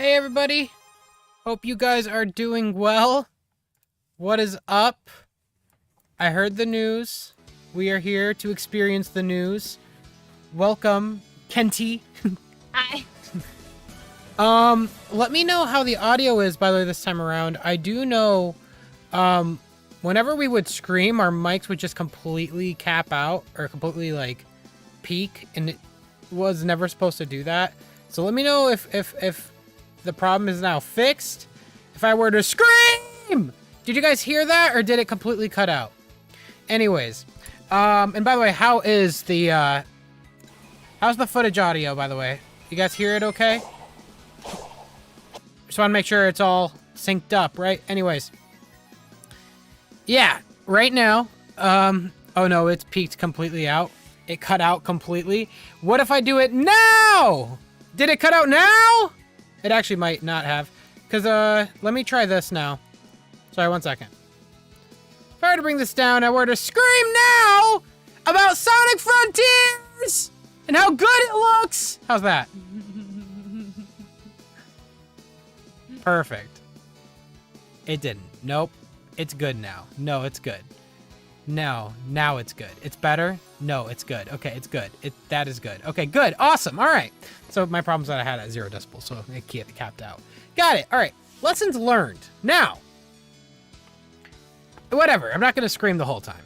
Hey everybody, hope you guys are doing well. What is up? I heard the news. We are here to experience the news. Welcome, Kenty. Hi. Let me know how the audio is, by the way, this time around. I do know, whenever we would scream, our mics would just completely cap out, or completely, like, peak, and it was never supposed to do that. So let me know if the problem is now fixed. If I were to scream! Did you guys hear that, or did it completely cut out? Anyways, and by the way, how's the footage audio, by the way? You guys hear it okay? Just want to make sure it's all synced up, right? Anyways. Yeah, right now, oh no, it's peaked completely out. It cut out completely. What if I do it now? Did it cut out now? It actually might not have. Because, let me try this now. Sorry, 1 second. If I were to bring this down, I were to scream now about Sonic Frontiers and how good it looks. How's that? Perfect. It didn't. Nope. It's good now. No, it's good. No, now it's good. It's better? No, it's good. Okay, it's good. That is good. Okay, good. Awesome. All right. So my problem's that I had at 0 decibels, so it capped out. Got it. All right. Lessons learned. Now, whatever. I'm not going to scream the whole time.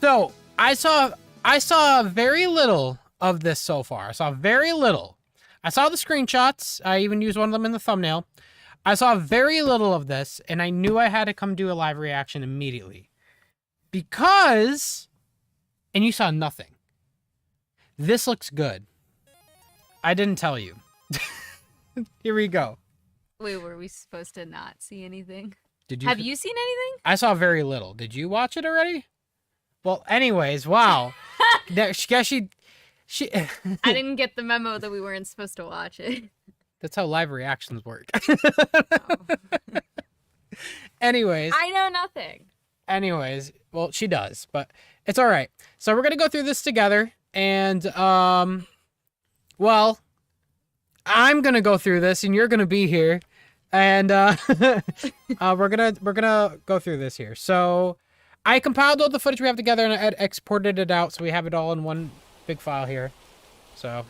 So I saw very little of this so far. I saw very little. I saw the screenshots. I even used one of them in the thumbnail. I saw very little of this, and I knew I had to come do a live reaction immediately. Because, and you saw nothing. This looks good. I didn't tell you. Here we go. Wait, were we supposed to not see anything? Did you? Have you seen anything? I saw very little. Did you watch it already? Well, anyways, wow. she I didn't get the memo that we weren't supposed to watch it. That's how live reactions work. Oh. Anyways. I know nothing. Anyways, well, she does, but it's all right. So we're going to go through this together, and, well, I'm going to go through this, and you're going to be here, and, we're going to go through this here. So I compiled all the footage we have together, and I exported it out, so we have it all in one big file here. So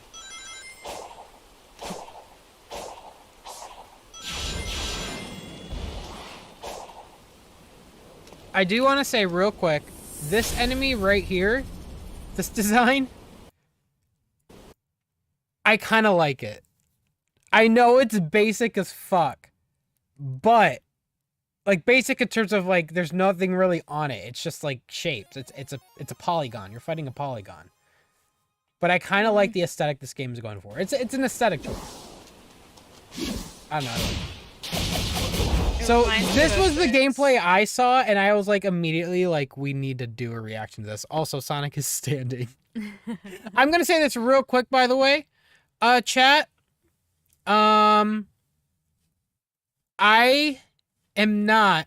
I do want to say real quick, this enemy right here, this design, I kind of like it. I know it's basic as fuck, but like basic in terms of like there's nothing really on it. It's just like shapes. It's a polygon. You're fighting a polygon. But I kind of like the aesthetic this game is going for. It's an aesthetic choice. I don't know. So this was the gameplay I saw, and I was like immediately like, we need to do a reaction to this. Also, Sonic is standing. I'm gonna say this real quick, by the way. Chat. I am not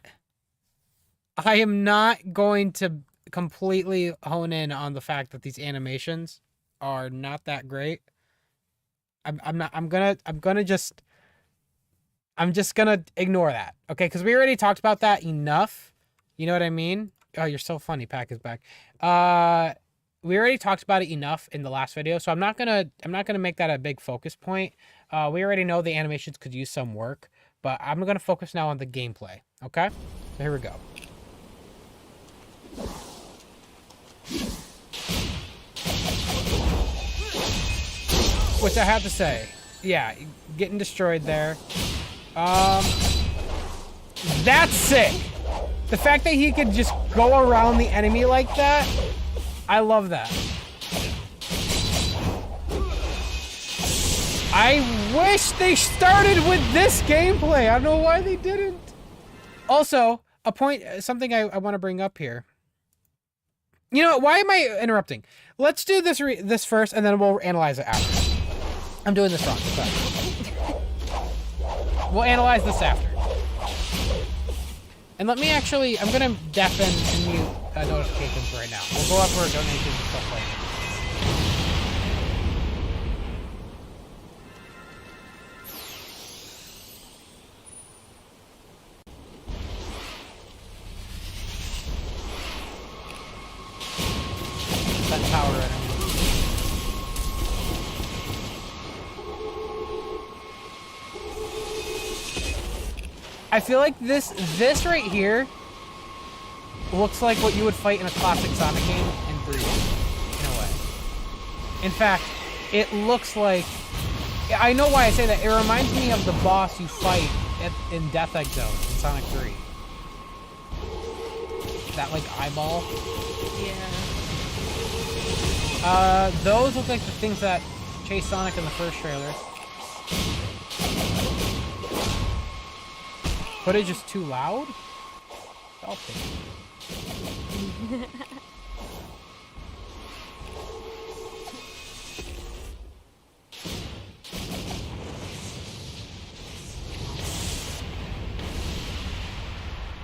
going to completely hone in on the fact that these animations are not that great. I'm just gonna ignore that, okay? Because we already talked about that enough. You know what I mean? Oh, you're so funny. Pack is back. We already talked about it enough in the last video, so I'm not gonna make that a big focus point. We already know the animations could use some work, but I'm gonna focus now on the gameplay. Okay? So here we go. Which I have to say, yeah, getting destroyed there. That's sick. The fact that he could just go around the enemy like that, I love that. I wish they started with this gameplay. I don't know why they didn't. Also, something I want to bring up here. You know what? Why am I interrupting? Let's do this first, and then we'll analyze it after. I'm doing this wrong. Sorry. We'll analyze this after. And let me actually, I'm going to deafen and mute notifications right now. We'll go up for donations and stuff like that. power enemy. I feel like this right here looks like what you would fight in a classic Sonic game in 3D, in a way. In fact, it looks like... I know why I say that. It reminds me of the boss you fight in Death Egg Zone in Sonic 3. That, like, eyeball. Yeah. Those look like the things that chase Sonic in the first trailer. Footage is too loud? I'll take it.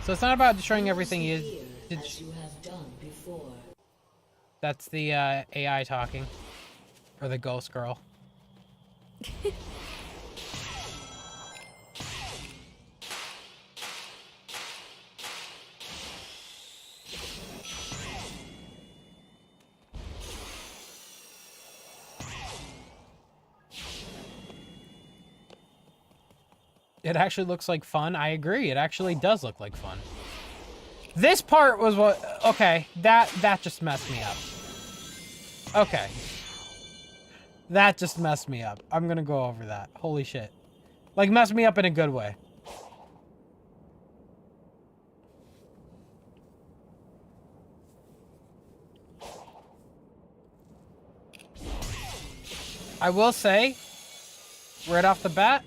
So it's not about destroying everything you did. As you have done before. That's the AI talking. Or the ghost girl. It actually looks like fun. I agree. It actually does look like fun. This part was what... Okay, that just messed me up. Okay. That just messed me up. I'm gonna go over that. Holy shit. Like, messed me up in a good way. I will say, right off the bat...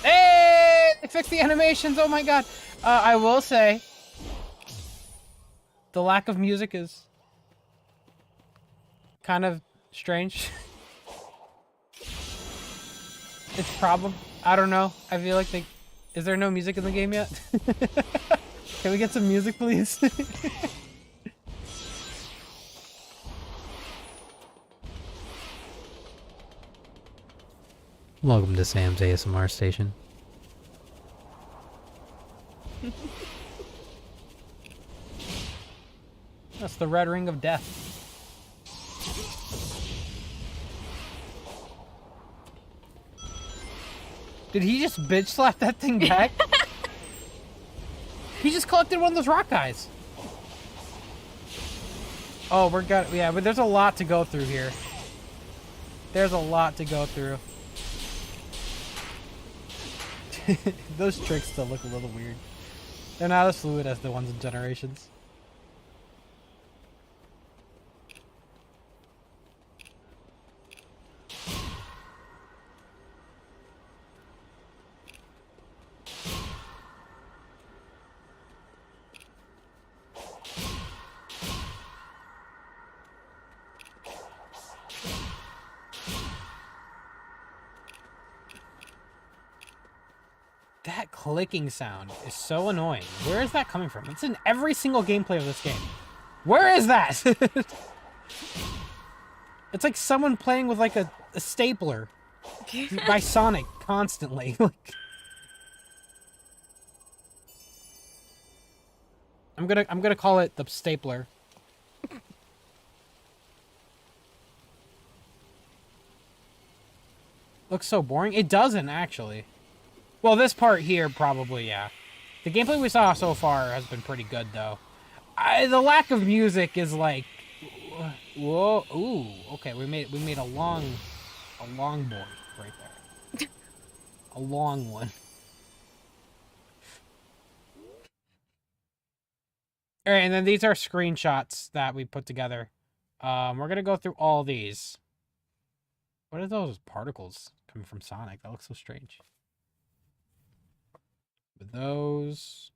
Hey! They fixed the animations! Oh my god! I will say... The lack of music is... kind of strange. It's a problem. I don't know. I feel like they... Is there no music in the game yet? Can we get some music, please? Welcome to Sam's ASMR station. That's the red ring of death. Did he just bitch slap that thing back? He just collected one of those rock guys. Oh, yeah, but there's a lot to go through here. There's a lot to go through. Those tricks still look a little weird. They're not as fluid as the ones in Generations. That clicking sound is so annoying. Where is that coming from? It's in every single gameplay of this game. Where is that? It's like someone playing with like a stapler by Sonic constantly. Like, I'm gonna call it the stapler. Looks so boring. It doesn't actually. Well, this part here, probably, yeah. The gameplay we saw so far has been pretty good, though. The lack of music is like... Whoa, ooh, okay, we made a long board right there. A long one. Alright, and then these are screenshots that we put together. We're gonna go through all these. What are those particles coming from Sonic? That looks so strange. With those,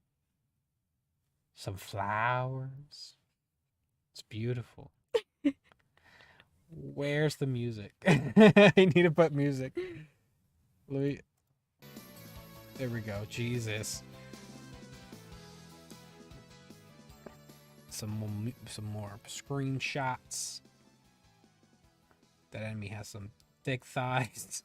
some flowers. It's beautiful. Where's the music? I need to put music. Let me... There we go. Jesus. Some more screenshots. That enemy has some thick thighs.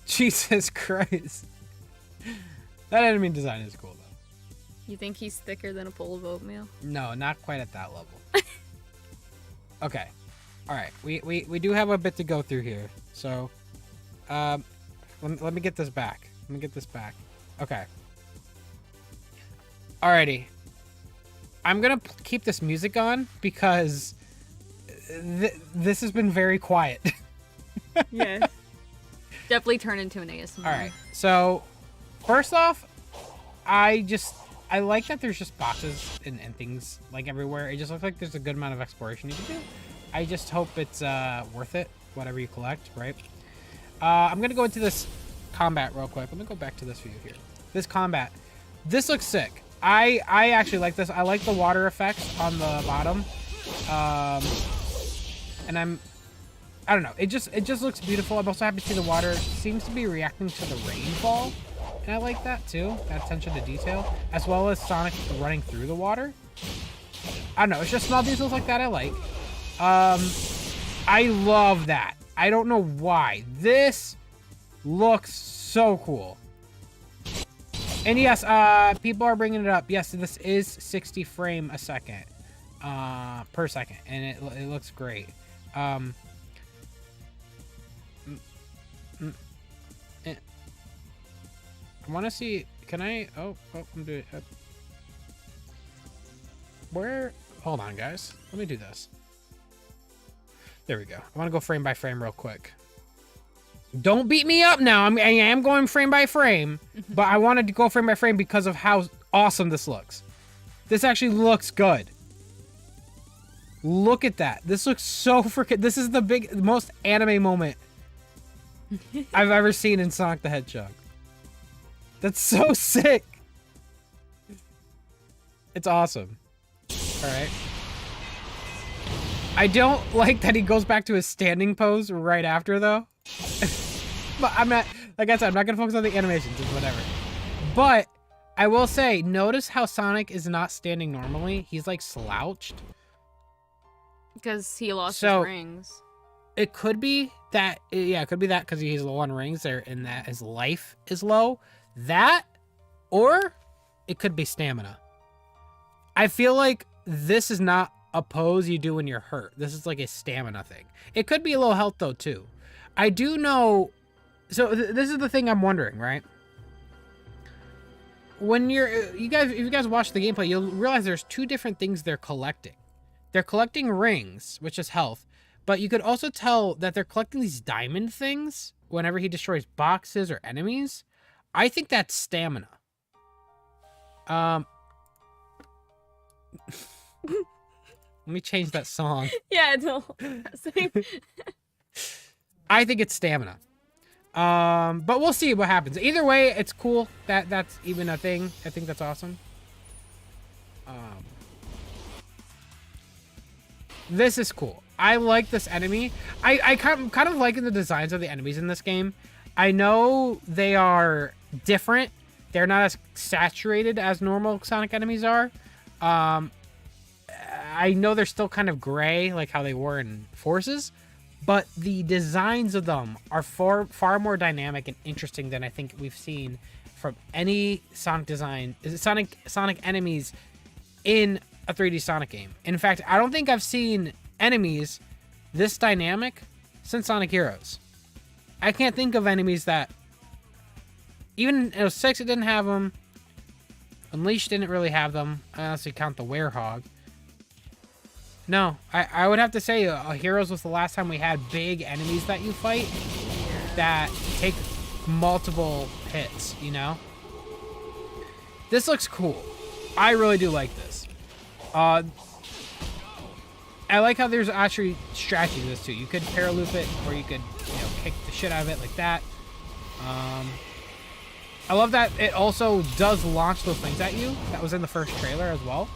Jesus Christ. That enemy design is cool, though. You think he's thicker than a bowl of oatmeal? No, not quite at that level. Okay. All right. We do have a bit to go through here. So, let me get this back. Okay. Alrighty. I'm going to keep this music on because this has been very quiet. Yeah. Definitely turn into an ASMR. All right. So, first off, I like that there's just boxes and things like everywhere. It just looks like there's a good amount of exploration you can do. I just hope it's worth it, whatever you collect, right? I'm going to go into this combat real quick. Let me go back to this view here. This combat. This looks sick. I actually like this. I like the water effects on the bottom. And I don't know. It just looks beautiful. I'm also happy to see the water seems to be reacting to the rainfall. And I like that too. That attention to detail. As well as Sonic running through the water. I don't know. It's just small details like that I like. I love that. I don't know why. This looks so cool. And yes, people are bringing it up. Yes, this is 60 frame a second, per second, and it looks great. I want to see. Can I? Oh, I'm doing. Where? Hold on, guys. Let me do this. There we go. I want to go frame by frame real quick. Don't beat me up now. I am going frame by frame, but I wanted to go frame by frame because of how awesome this looks. This actually looks good. Look at that. This looks so freaking... This is the most anime moment I've ever seen in Sonic the Hedgehog. That's so sick. It's awesome. All right. I don't like that he goes back to his standing pose right after, though. But I'm not, like I said, I'm not going to focus on the animations. It's whatever. But I will say, notice how Sonic is not standing normally. He's like slouched. Because he lost his rings. It could be that, yeah, it could be that because he's low on rings there and that his life is low. That, or it could be stamina. I feel like this is not a pose you do when you're hurt. This is like a stamina thing. It could be a low health though too. I do know. So this is the thing I'm wondering, right? When if you guys watch the gameplay, you'll realize there's two different things they're collecting. They're collecting rings, which is health, but you could also tell that they're collecting these diamond things whenever he destroys boxes or enemies. I think that's stamina. Let me change that song. Yeah, no. I think it's stamina. But we'll see what happens. Either way, it's cool that that's even a thing. I think that's awesome. This is cool. I like this enemy. I kind of liking the designs of the enemies in this game. I know they are different. They're not as saturated as normal Sonic enemies are. I know they're still kind of gray, like how they were in Forces, but the designs of them are far more dynamic and interesting than I think we've seen from any Sonic design, Sonic enemies in a 3D Sonic game. In fact, I don't think I've seen enemies this dynamic since Sonic Heroes. I can't think of enemies that, even in 06 it didn't have them. Unleashed didn't really have them, unless you count the Werehog. No, I would have to say Heroes was the last time we had big enemies that you fight that take multiple hits, you know? This looks cool. I really do like this. I like how there's actually strategy to this too. You could paraloop it, or you could, kick the shit out of it like that. I love that it also does launch those things at you. That was in the first trailer as well.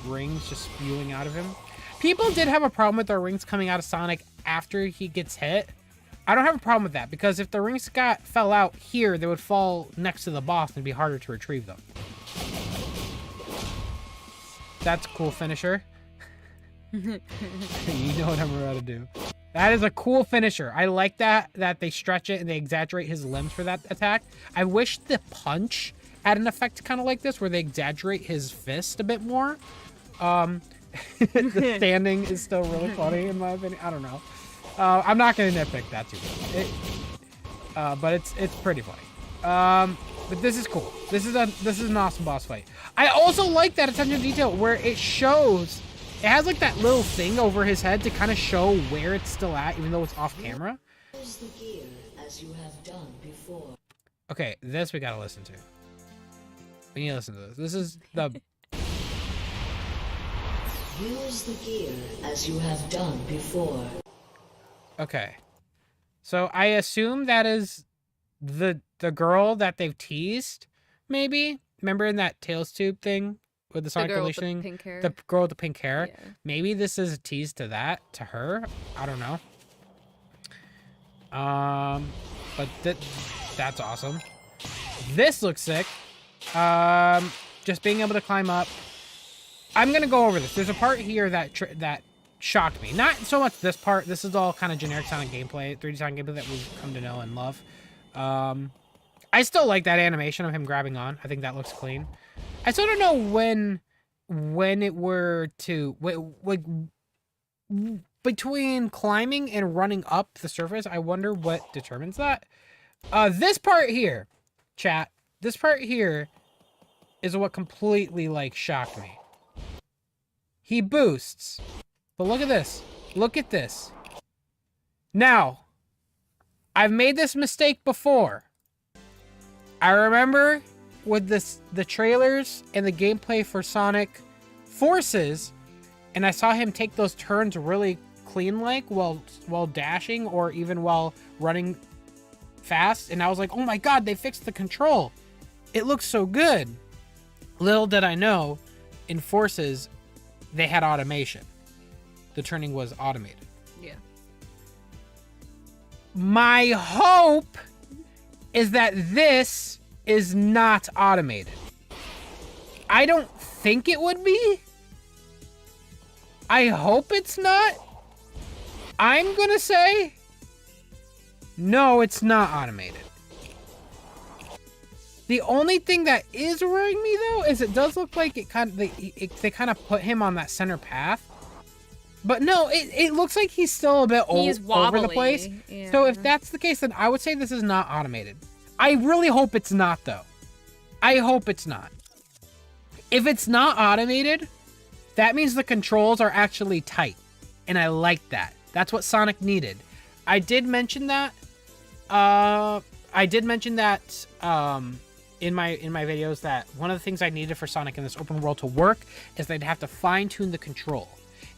Rings just spewing out of him. People did have a problem with their rings coming out of Sonic after he gets hit. I don't have a problem with that, because if the rings fell out here, they would fall next to the boss and be harder to retrieve them. That's a cool finisher. You know what I'm about to do. That is a cool finisher. I like that they stretch it and they exaggerate his limbs for that attack. I wish the punch had an effect kind of like this, where they exaggerate his fist a bit more. The standing is still really funny in my opinion. I don't know. I'm not gonna nitpick that too much. But it's pretty funny. But this is cool. This is an awesome boss fight. I also like that attention to detail where it shows. It has like that little thing over his head to kind of show where it's still at, even though it's off camera. Use the gear as you have done before. Okay, this we gotta listen to. We need to listen to this. This is the. Use the gear as you have done before. Okay, so I assume that is the girl that they've teased. Maybe remember in that Tails tube thing with the Sonic releasing the girl with the pink hair. Yeah. Maybe this is a tease to that, to her. I don't know. But that's awesome. This looks sick. Just being able to climb up. I'm gonna go over this. There's a part here that shocked me. Not so much this part. This is all kind of generic Sonic gameplay, 3D Sonic gameplay that we've come to know and love. I still like that animation of him grabbing on. I think that looks clean. I still don't know when it were to like between climbing and running up the surface. I wonder what determines that. This part here, chat. This part here is what completely like shocked me. He boosts, but look at this. Look at this. Now, I've made this mistake before. I remember with the trailers and the gameplay for Sonic Forces, and I saw him take those turns really clean like while dashing or even while running fast, and I was like, oh my god, they fixed the control. It looks so good. Little did I know, in Forces, they had automation. The turning was automated. Yeah. My hope is that this is not automated. I don't think it would be. I hope it's not. I'm gonna say no, it's not automated. The only thing that is worrying me though is it does look like it kind of they kind of put him on that center path. But no, it looks like he's still a bit over the place. Yeah. So if that's the case, then I would say this is not automated. I really hope it's not, though. I hope it's not. If it's not automated, that means the controls are actually tight. And I like that. That's what Sonic needed. I did mention that. In my videos that one of the things I needed for Sonic in this open world to work is they'd have to fine-tune the control.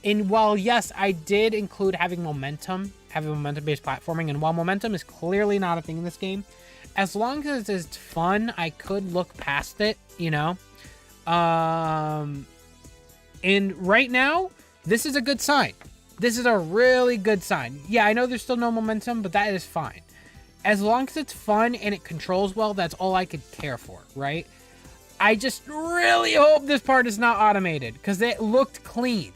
And while, yes, I did include having momentum-based platforming, and while momentum is clearly not a thing in this game, as long as it's fun, I could look past it, you know? And right now, this is a good sign. This is a really good sign. Yeah, I know there's still no momentum, but that is fine. As long as it's fun and it controls well, that's all I could care for, right? I just really hope this part is not automated, because it looked clean.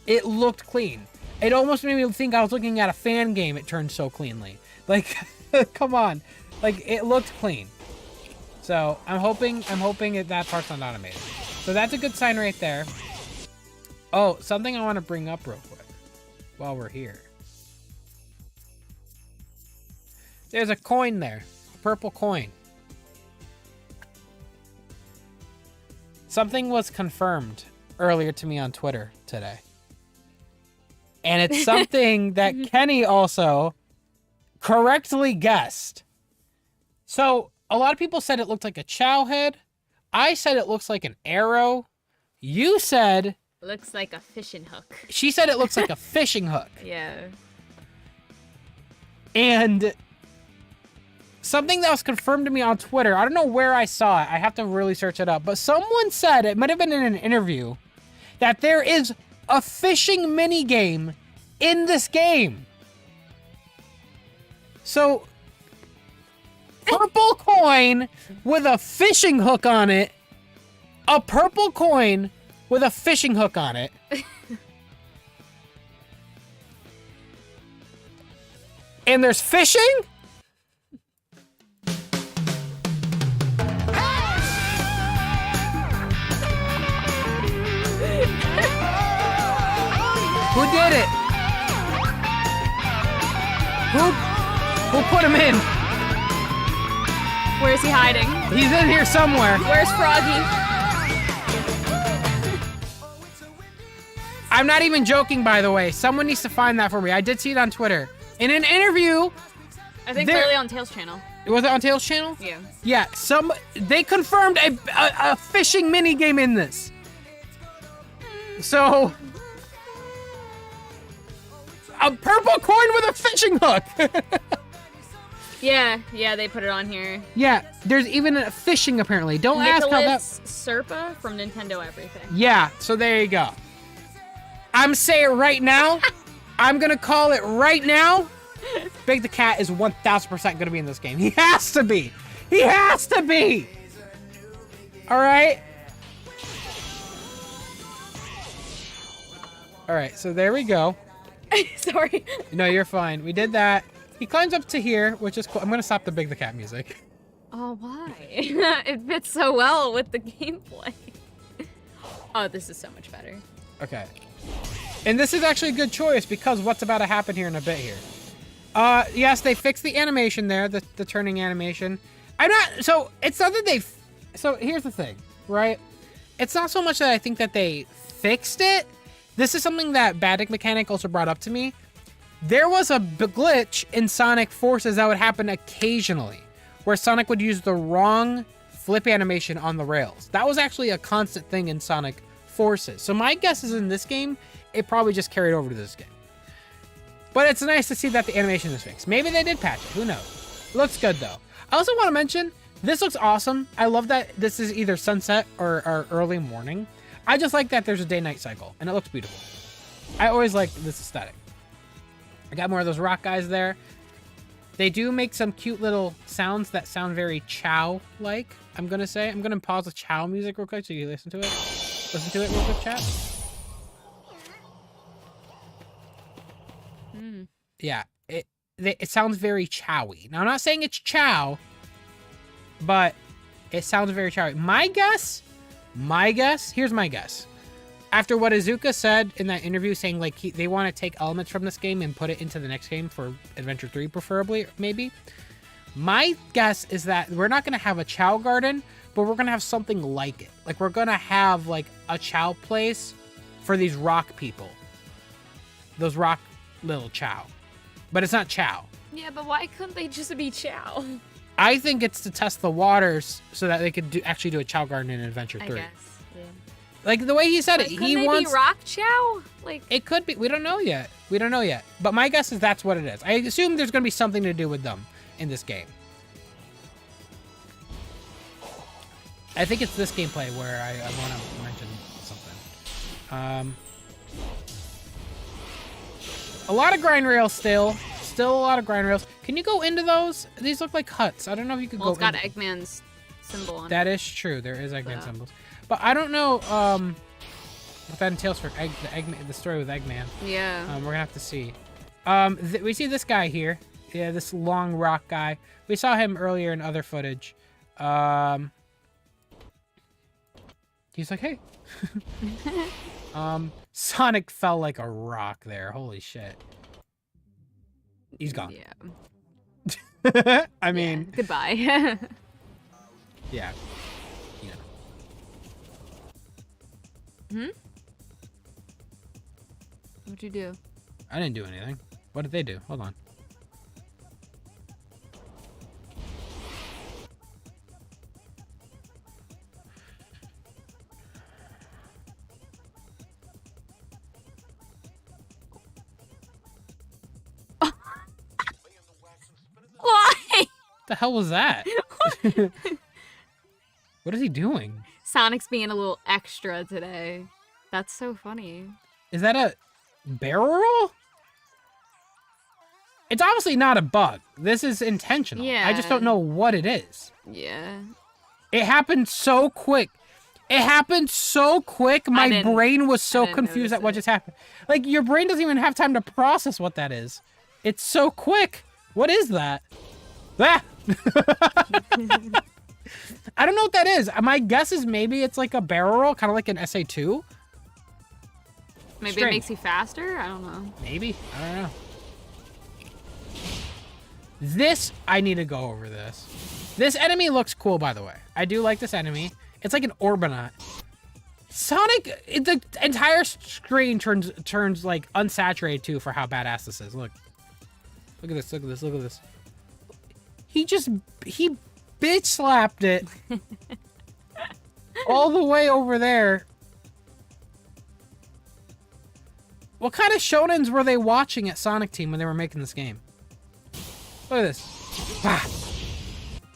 It looked clean. It almost made me think I was looking at a fan game. It turned so cleanly. Like, come on. Like, it looked clean. So, I'm hoping that part's not automated. So that's a good sign right there. Oh, something I want to bring up real quick while we're here. There's a coin there. A purple coin. Something was confirmed earlier to me on Twitter today. And it's something that Kenny also correctly guessed. So, a lot of people said it looked like a Chow head. I said it looks like an arrow. You said... Looks like a fishing hook. She said it looks like a fishing hook. Yeah. And something that was confirmed to me on Twitter, I don't know where I saw it. I have to really search it up. But someone said, it might have been in an interview, that there is a fishing minigame in this game. So, purple coin with a fishing hook on it. A purple coin with a fishing hook on it. And there's fishing? Who did it? Who put him in? Where's he hiding? He's in here somewhere. Where's Froggy? I'm not even joking, by the way. Someone needs to find that for me. I did see it on Twitter. In an interview... I think clearly on Tails' channel. Was it on Tails' channel? Yeah. Yeah, they confirmed a fishing mini game in this. So... a purple coin with a fishing hook! Yeah, they put it on here. Yeah, there's even a fishing, apparently. Don't ask how that... Nicholas Serpa from Nintendo Everything. Yeah, so there you go. I'm saying it right now. I'm gonna call it right now. Big the Cat is 1,000% gonna be in this game. He has to be. He has to be. All right. All right. So there we go. Sorry. No, you're fine. We did that. He climbs up to here, which is cool. I'm gonna stop the Big the Cat music. Oh, why? It fits so well with the gameplay. Oh, this is so much better. Okay. And this is actually a good choice because what's about to happen here in a bit here. Yes, they fixed the animation there, the turning animation. So it's not that so here's the thing, right? It's not so much that I think that they fixed it. This is something that Batic Mechanic also brought up to me. There was a glitch in Sonic Forces that would happen occasionally, where Sonic would use the wrong flip animation on the rails. That was actually a constant thing in Sonic Forces. So my guess is in this game, it probably just carried over to this game. But it's nice to see that the animation is fixed. Maybe they did patch it, who knows? It looks good though. I also want to mention, this looks awesome. I love that this is either sunset or early morning. I just like that there's a day-night cycle, and it looks beautiful. I always like this aesthetic. I got more of those rock guys there. They do make some cute little sounds that sound very Chow-like, I'm gonna say. I'm gonna pause the Chow music real quick so you listen to it. Listen to it real quick, chat. Yeah, it sounds very Chowy. Now, I'm not saying it's Chow, but it sounds very Chowy. My guess, here's my guess. After what Izuka said in that interview, saying like they want to take elements from this game and put it into the next game for Adventure 3, preferably, maybe. My guess is that we're not going to have a Chow Garden, but we're going to have something like it. Like, we're going to have like a Chow place for these rock people. Those rock little Chow. But it's not Chow. Yeah, but why couldn't they just be Chow? I think it's to test the waters so that they could actually do a Chow Garden in Adventure 3. I guess, yeah. Like the way he said it, he wants... be rock Chow? Like, it could be. We don't know yet. We don't know yet. But my guess is that's what it is. I assume there's going to be something to do with them in this game. I think it's this gameplay where I want to mention something. A lot of grind rails still. Still a lot of grind rails. Can you go into those? These look like huts. I don't know if you could go it's got into... Eggman's symbol on it. That is true. There is Eggman symbols. But I don't know what that entails for the story with Eggman. Yeah. We're gonna have to see. We see this guy here. Yeah, this long rock guy. We saw him earlier in other footage. He's like, hey. Sonic fell like a rock there. Holy shit. He's gone. Yeah. I mean... Yeah. Goodbye. Yeah. What'd you do? I didn't do anything. What did they do? Hold on. Why? What the hell was that? What is he doing? Sonic's being a little extra today. That's so funny. Is that a barrel roll? It's obviously not a bug. This is intentional. Yeah. I just don't know what it is. Yeah. It happened so quick. It happened so quick. My brain was so confused at what just happened. Like, your brain doesn't even have time to process what that is. It's so quick. What is that? Ah! I don't know what that is. My guess is maybe it's like a barrel roll, kind of like an SA2. Maybe it makes you faster? I don't know. Maybe. I don't know. This, I need to go over this. This enemy looks cool, by the way. I do like this enemy. It's like an Orbinaut. Sonic, the entire screen turns like unsaturated too for how badass this is. Look. Look at this, look at this, look at this. He bitch slapped it all the way over there. What kind of shonens were they watching at Sonic Team when they were making this game? Look at this. Ah,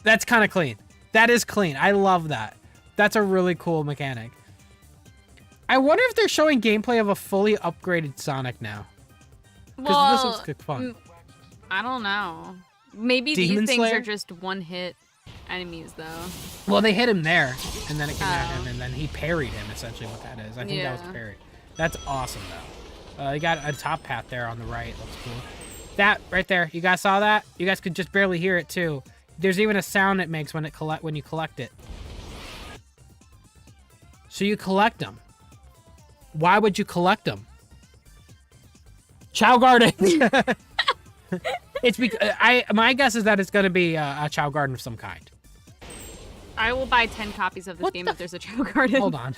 that's kind of clean. That is clean. I love that. That's a really cool mechanic. I wonder if they're showing gameplay of a fully upgraded Sonic now. Because this looks good fun. I don't know. Maybe Demon these things Slayer? are just one-hit enemies, though. Well, they hit him there, and then it came out, and then he parried him, essentially what that is. I think that was parried. That's awesome, though. You got a top hat there on the right. Looks cool. That right there. You guys saw that? You guys could just barely hear it, too. There's even a sound it makes when you collect it. So you collect them. Why would you collect them? Chow Garden. It's because my guess is that it's going to be a Chow Garden of some kind. I will buy 10 copies of this game if there's a Chow Garden. Hold on.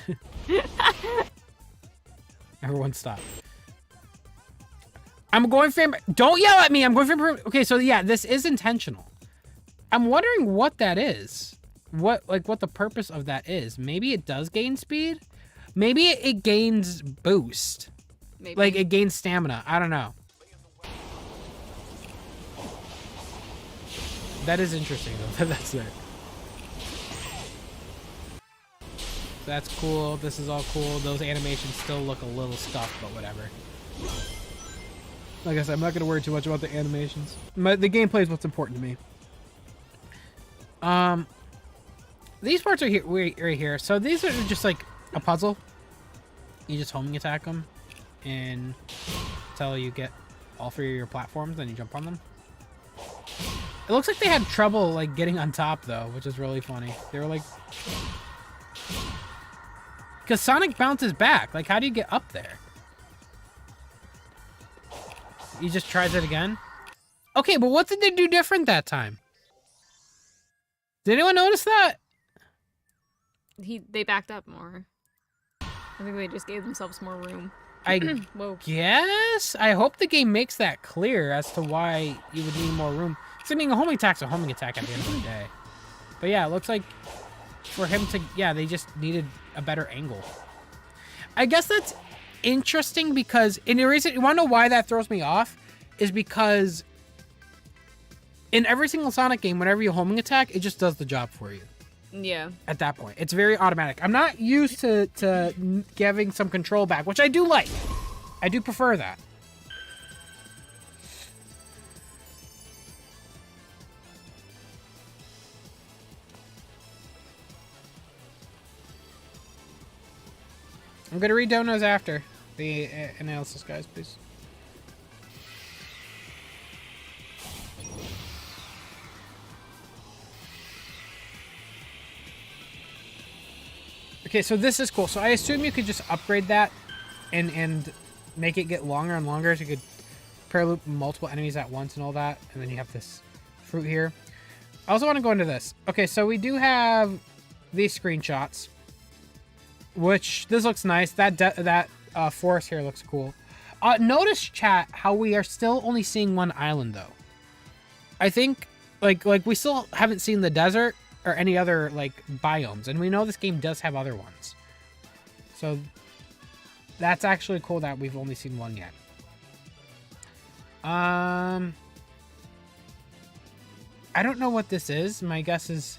Everyone stop. I'm going for... Don't yell at me. I'm going for... Okay, so yeah, this is intentional. I'm wondering what that is. What the purpose of that is. Maybe it does gain speed. Maybe it gains boost. Maybe. Like it gains stamina. I don't know. That is interesting though. That's it. That's cool. This is all cool. Those animations still look a little stuffed, but whatever. Like I said, I'm not going to worry too much about the animations. The gameplay is what's important to me. These parts are here, right here. So these are just like a puzzle. You just homing attack them until you get all three of your platforms, then you jump on them. It looks like they had trouble like getting on top though, which is really funny. They were like, because Sonic bounces back. Like, how do you get up there? He just tries it again. Okay, but what did they do different that time? Did anyone notice that? They backed up more. I think they just gave themselves more room. I Whoa. guess? I hope the game makes that clear as to why you would need more room. So, I mean, a homing attack's a homing attack at the end of the day. But yeah, it looks like for him to... Yeah, they just needed a better angle. I guess that's interesting because... And the reason... You want to know why that throws me off? Is because in every single Sonic game, whenever you homing attack, it just does the job for you. Yeah. At that point. It's very automatic. I'm not used to giving some control back, which I do like. I do prefer that. I'm going to read down those after the analysis, guys, please. Okay, so this is cool. So I assume you could just upgrade that and make it get longer and longer. So you could paraloop multiple enemies at once and all that. And then you have this fruit here. I also want to go into this. Okay, so we do have these screenshots. Which, this looks nice. That forest here looks cool. Notice, chat, how we are still only seeing one island, though. I think, like we still haven't seen the desert or any other, like, biomes. And we know this game does have other ones. So, that's actually cool that we've only seen one yet. I don't know what this is. My guess is...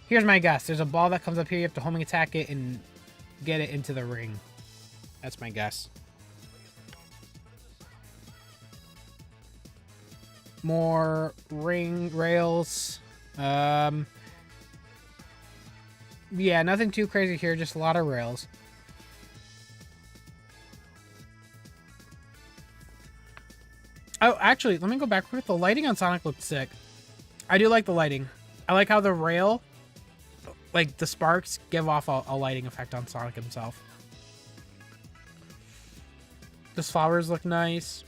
Here's my guess. There's a ball that comes up here. You have to homing attack it and get it into the ring. That's my guess. More ring rails. Yeah, nothing too crazy here. Just a lot of rails. Oh, actually, let me go back. The lighting on Sonic looked sick. I do like the lighting. I like how the rail, like the sparks, give off a lighting effect on Sonic himself. Those flowers look nice.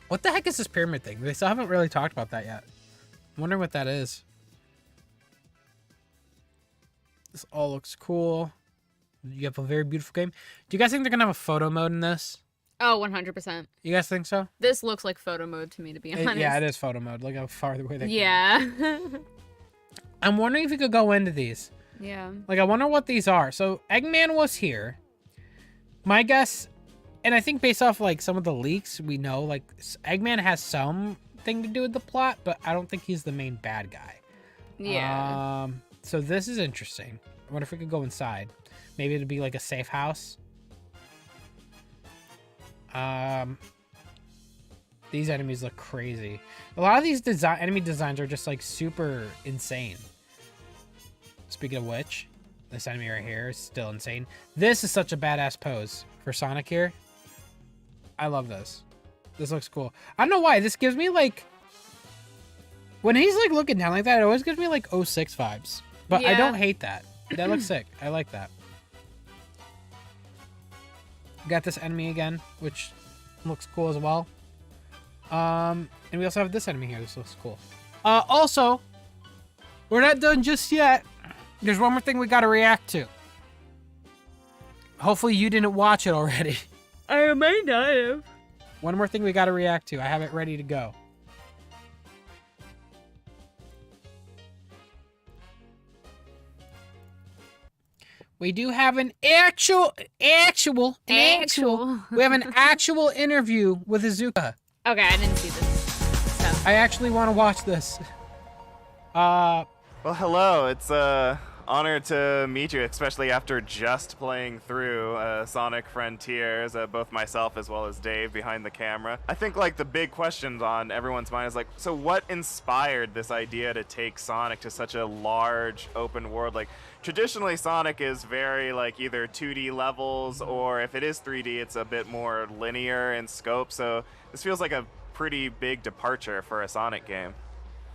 What the heck is this pyramid thing? They still haven't really talked about that yet. I'm wondering what that is. This all looks cool. You have a very beautiful game. Do you guys think they're going to have a photo mode in this? Oh, 100%. You guys think so? This looks like photo mode to me, to be honest. Yeah, it is photo mode. Look how far away they Yeah. I'm wondering if you could go into these. Yeah. Like, I wonder what these are. So, Eggman was here. My guess, and I think based off, like, some of the leaks, we know, like, Eggman has something to do with the plot, but I don't think he's the main bad guy. Yeah. So this is interesting. I wonder if we could go inside. Maybe it'd be, like, a safe house. These enemies look crazy. A lot of these enemy designs are just like super insane. Speaking of which, this enemy right here is still insane. This is such a badass pose for Sonic here. I love this. This looks cool. I don't know why. This gives me like, when he's like looking down like that, it always gives me like 06 vibes. But I don't hate that. That looks sick. I like that. Got this enemy again, which looks cool as well. And we also have this enemy here. This looks cool. Also, we're not done just yet. There's one more thing we got to react to. Hopefully you didn't watch it already. I may not have. One more thing we got to react to. I have it ready to go. We do have an actual. We have an actual interview with Izuka. Okay, I didn't see this. So. I actually want to watch this. Well, hello. It's honor to meet you, especially after just playing through Sonic Frontiers, both myself as well as Dave behind the camera. I think like the big questions on everyone's mind is like, so what inspired this idea to take Sonic to such a large open world? Like traditionally Sonic is very like either 2D levels, or if it is 3D, it's a bit more linear in scope. So this feels like a pretty big departure for a Sonic game.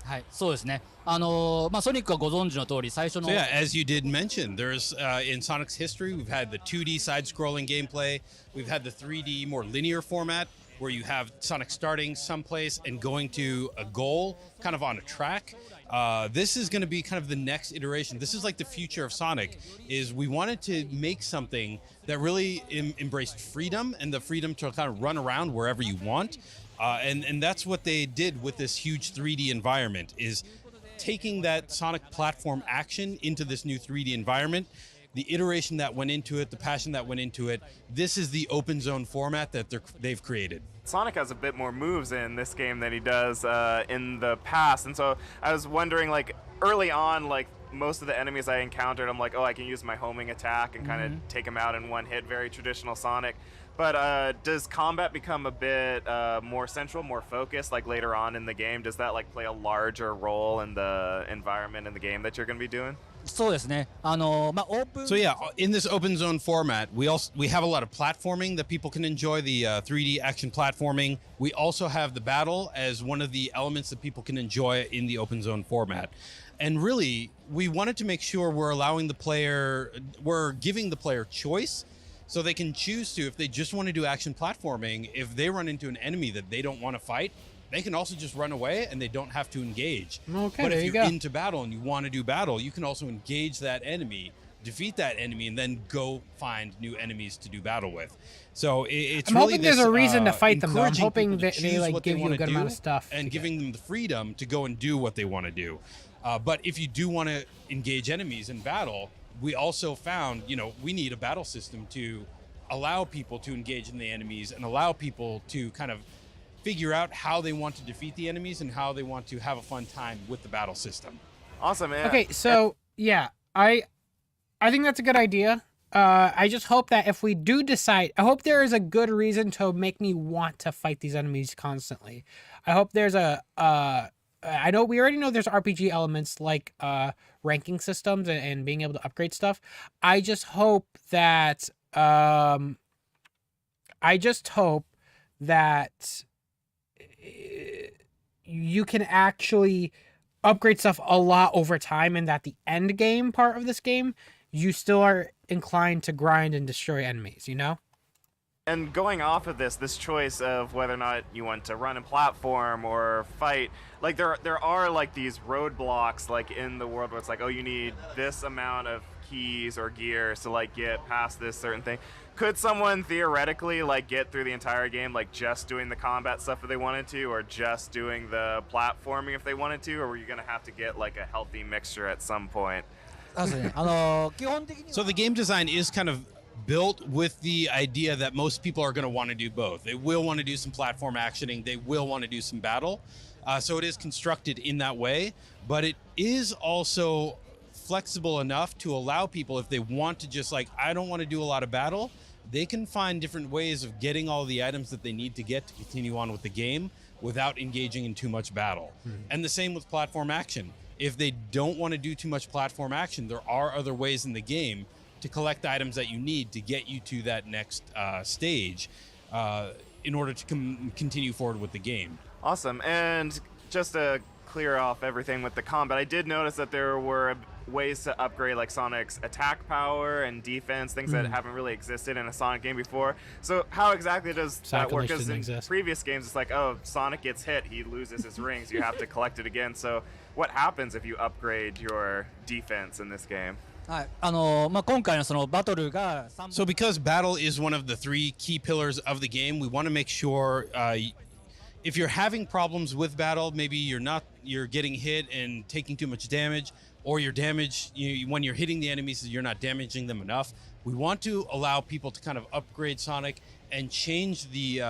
はい、そうですね。ソニックはご存知の通り、最初の So yeah, as you did mention, there's in Sonic's history, we've had the 2D side-scrolling gameplay, we've had the 3D more linear format, where you have Sonic starting someplace and going to a goal, kind of on a track. This is going to be kind of the next iteration. This is like the future of Sonic. Is we wanted to make something that really embraced freedom and the freedom to kind of run around wherever you want. And that's what they did with this huge 3D environment, is taking that Sonic platform action into this new 3D environment, the iteration that went into it, the passion that went into it. This is the open zone format that they've created. Sonic has a bit more moves in this game than he does in the past, and so I was wondering, like, early on, like, most of the enemies I encountered, I'm like, oh, I can use my homing attack and kind of take them out in one hit, very traditional Sonic. But does combat become a bit more central, more focused, like later on in the game? Does that like play a larger role in the environment in the game that you're going to be doing? そうですね。オープン So yeah, in this open zone format, we have a lot of platforming that people can enjoy, the 3D action platforming. We also have the battle as one of the elements that people can enjoy in the open zone format. And really, we wanted to make sure we're giving the player choice, so they can choose to, if they just want to do action platforming, if they run into an enemy that they don't want to fight, they can also just run away and they don't have to engage. Okay, but there if you you're go. into battle and you want to do battle, you can also engage that enemy, defeat that enemy, and then go find new enemies to do battle with. So it's I'm really hoping there's this, a reason to fight them, though. I'm encouraging hoping people to that they choose like what give you a wanna good amount of do stuff. and to giving them the freedom to go and do what they want to do. But if you do want to engage enemies in battle, we also found, we need a battle system to allow people to engage in the enemies and allow people to kind of figure out how they want to defeat the enemies and how they want to have a fun time with the battle system. Awesome, man. Okay, so yeah, I think that's a good idea. I just hope that if we do decide, I hope there is a good reason to make me want to fight these enemies constantly. I hope there's I know we already know there's RPG elements like ranking systems and being able to upgrade stuff. I just hope that you can actually upgrade stuff a lot over time, and that the end game part of this game, you still are inclined to grind and destroy enemies, you know? And going off of this choice of whether or not you want to run a platform or fight, like there are like these roadblocks like in the world where it's like, oh, you need this amount of keys or gears to like get past this certain thing. Could someone theoretically like get through the entire game like just doing the combat stuff if they wanted to, or just doing the platforming if they wanted to, or were you gonna have to get like a healthy mixture at some point? So the game design is kind of built with the idea that most people are going to want to do both. They will want to do some platform actioning. They will want to do some battle. So it is constructed in that way, but it is also flexible enough to allow people, if they want to just like, I don't want to do a lot of battle, they can find different ways of getting all the items that they need to get to continue on with the game without engaging in too much battle. And the same with platform action. If they don't want to do too much platform action, there are other ways in the game to collect items that you need to get you to that next stage in order to continue forward with the game. Awesome. And just to clear off everything with the combat, I did notice that there were ways to upgrade like Sonic's attack power and defense, things that haven't really existed in a Sonic game before. So how exactly does that work? Because in previous games it's like, oh, Sonic gets hit, he loses his rings, you have to collect it again. So what happens if you upgrade your defense in this game? So because battle is one of the three key pillars of the game, we want to make sure if you're having problems with battle, maybe you're getting hit and taking too much damage, or your damage, when you're hitting the enemies, you're not damaging them enough. We want to allow people to kind of upgrade Sonic and change the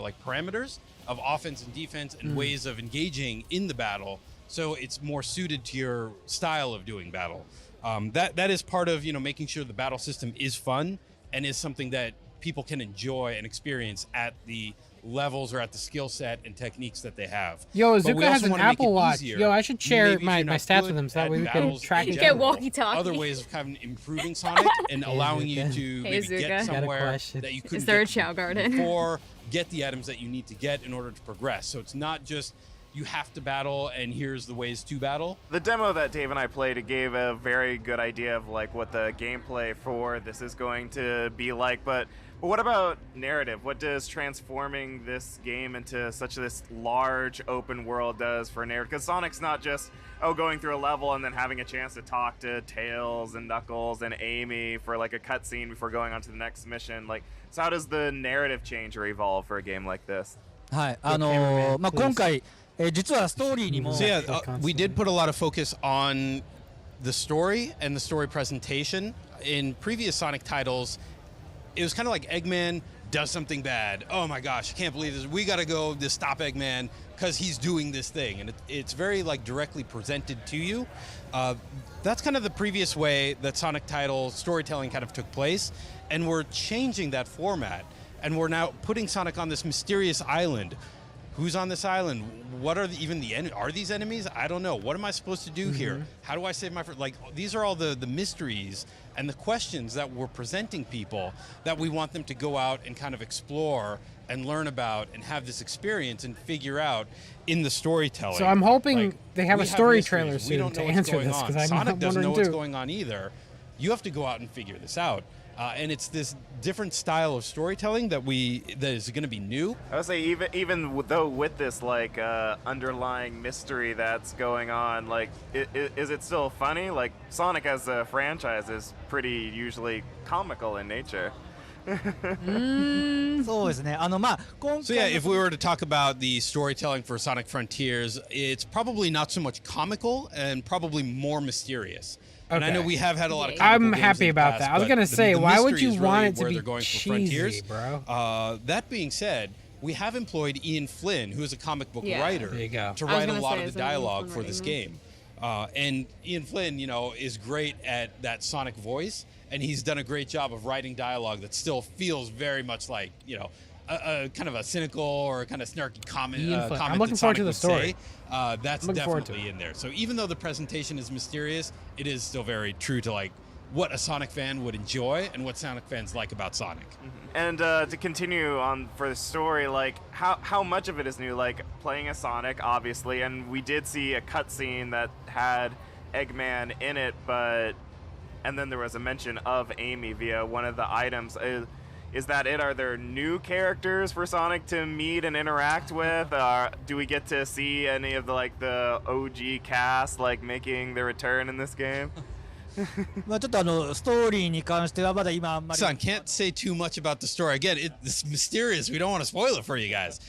like parameters of offense and defense and ways of engaging in the battle, so it's more suited to your style of doing battle. That is part of making sure the battle system is fun and is something that people can enjoy and experience at the levels or at the skill set and techniques that they have. Yo, Zuka has an Apple Watch. Yo, I should share my stats with him so that way we can track each Get walkie-talkie. Other ways of kind of improving Sonic and allowing you to maybe get somewhere that you couldn't Is there a get Chow Garden? before, get the items that you need to get in order to progress. So it's not just you have to battle and here's the ways to battle. The demo that Dave and I played, it gave a very good idea of like what the gameplay for this is going to be like, but what about narrative? What does transforming this game into such this large open world does for narrative? Because Sonic's not just going through a level and then having a chance to talk to Tails and Knuckles and Amy for like a cutscene before going on to the next mission. Like, so how does the narrative change or evolve for a game like this? We did put a lot of focus on the story and the story presentation. In previous Sonic titles, it was kind of like Eggman does something bad. Oh my gosh, I can't believe this. We got to go to stop Eggman because he's doing this thing. And it's very like directly presented to you. That's kind of the previous way that Sonic title storytelling kind of took place. And we're changing that format. And we're now putting Sonic on this mysterious island. Who's on this island? What are even the enemies? Are these enemies? I don't know. What am I supposed to do here? How do I save my friend? Like, these are all the mysteries and the questions that we're presenting people that we want them to go out and kind of explore and learn about and have this experience and figure out in the storytelling. So I'm hoping they have a story trailer soon to answer this, because I'm Sonic doesn't know what's too. going on either. You have to go out and figure this out. And it's this different style of storytelling that is going to be new. I would say even though with this like underlying mystery that's going on, like is it still funny? Like Sonic as a franchise is pretty usually comical in nature. So yeah, if we were to talk about the storytelling for Sonic Frontiers, it's probably not so much comical and probably more mysterious. And I know we have had a lot of I'm happy about that. I was going to say, why would you want it to be cheesy, bro? That being said, we have employed Ian Flynn, who is a comic book writer, to write a lot of the dialogue for this game. And Ian Flynn, is great at that Sonic voice, and he's done a great job of writing dialogue that still feels very much like, a kind of a cynical or kind of snarky comment. I'm looking forward to the story. That's definitely in there. So even though the presentation is mysterious, it is still very true to like what a Sonic fan would enjoy and what Sonic fans like about Sonic. And to continue on for the story, like how much of it is new? Like playing as Sonic, obviously, and we did see a cutscene that had Eggman in it, and then there was a mention of Amy via one of the items. Is that it? Are there new characters for Sonic to meet and interact with? Do we get to see any of the OG cast making their return in this game? まあちょっとストーリーに関してはまだ今あんまり Son, can't say too much about the story. Again, it's mysterious. We don't want to spoil it for you guys.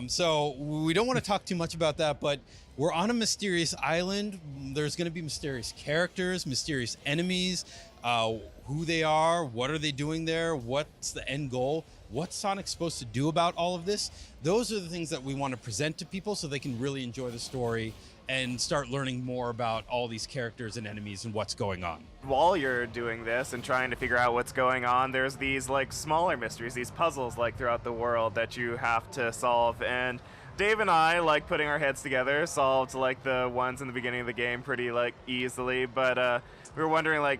So we don't want to talk too much about that, but we're on a mysterious island. There's going to be mysterious characters, mysterious enemies, who they are, what are they doing there, what's the end goal, what's Sonic supposed to do about all of this. Those are the things that we want to present to people so they can really enjoy the story and start learning more about all these characters and enemies and what's going on. While you're doing this and trying to figure out what's going on, there's these smaller mysteries, these puzzles throughout the world that you have to solve. And Dave and I, putting our heads together, solved the ones in the beginning of the game pretty easily. But we were wondering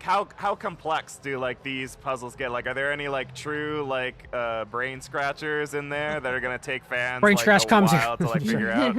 how complex do these puzzles get? Are there any true brain scratchers in there that are gonna take fans Brain scratch a comes while to figure out?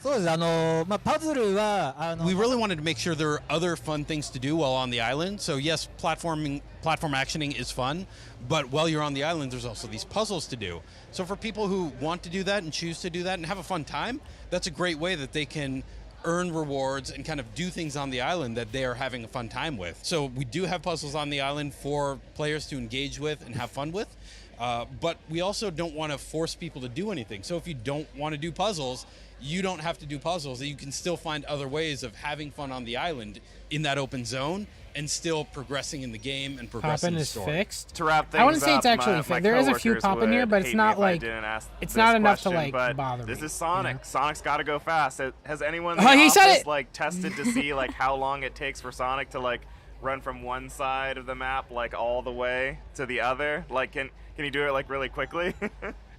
そうですまあパズルは We really wanted to make sure there are other fun things to do while on the island. So yes, platform actioning is fun, but while you're on the island, there's also these puzzles to do. So for people who want to do that and choose to do that and have a fun time, that's a great way that they can earn rewards and kind of do things on the island that they are having a fun time with. So we do have puzzles on the island for players to engage with and have fun with. But we also don't want to force people to do anything. So if you don't want to do puzzles, you don't have to do puzzles. You can still find other ways of having fun on the island in that open zone and still progressing in the game and progressing Poppin the is story. fixed. To wrap things I wouldn't say it's up, actually my fixed. There is a few coworkers popping here, would but it's hate me not if I like didn't ask it's this not enough to question, but bother this me. is Sonic. You know? Sonic's got to go fast. Has anyone in Oh, the he said office it! tested to see how long it takes for Sonic to run from one side of the map all the way to the other? Can you do it really quickly?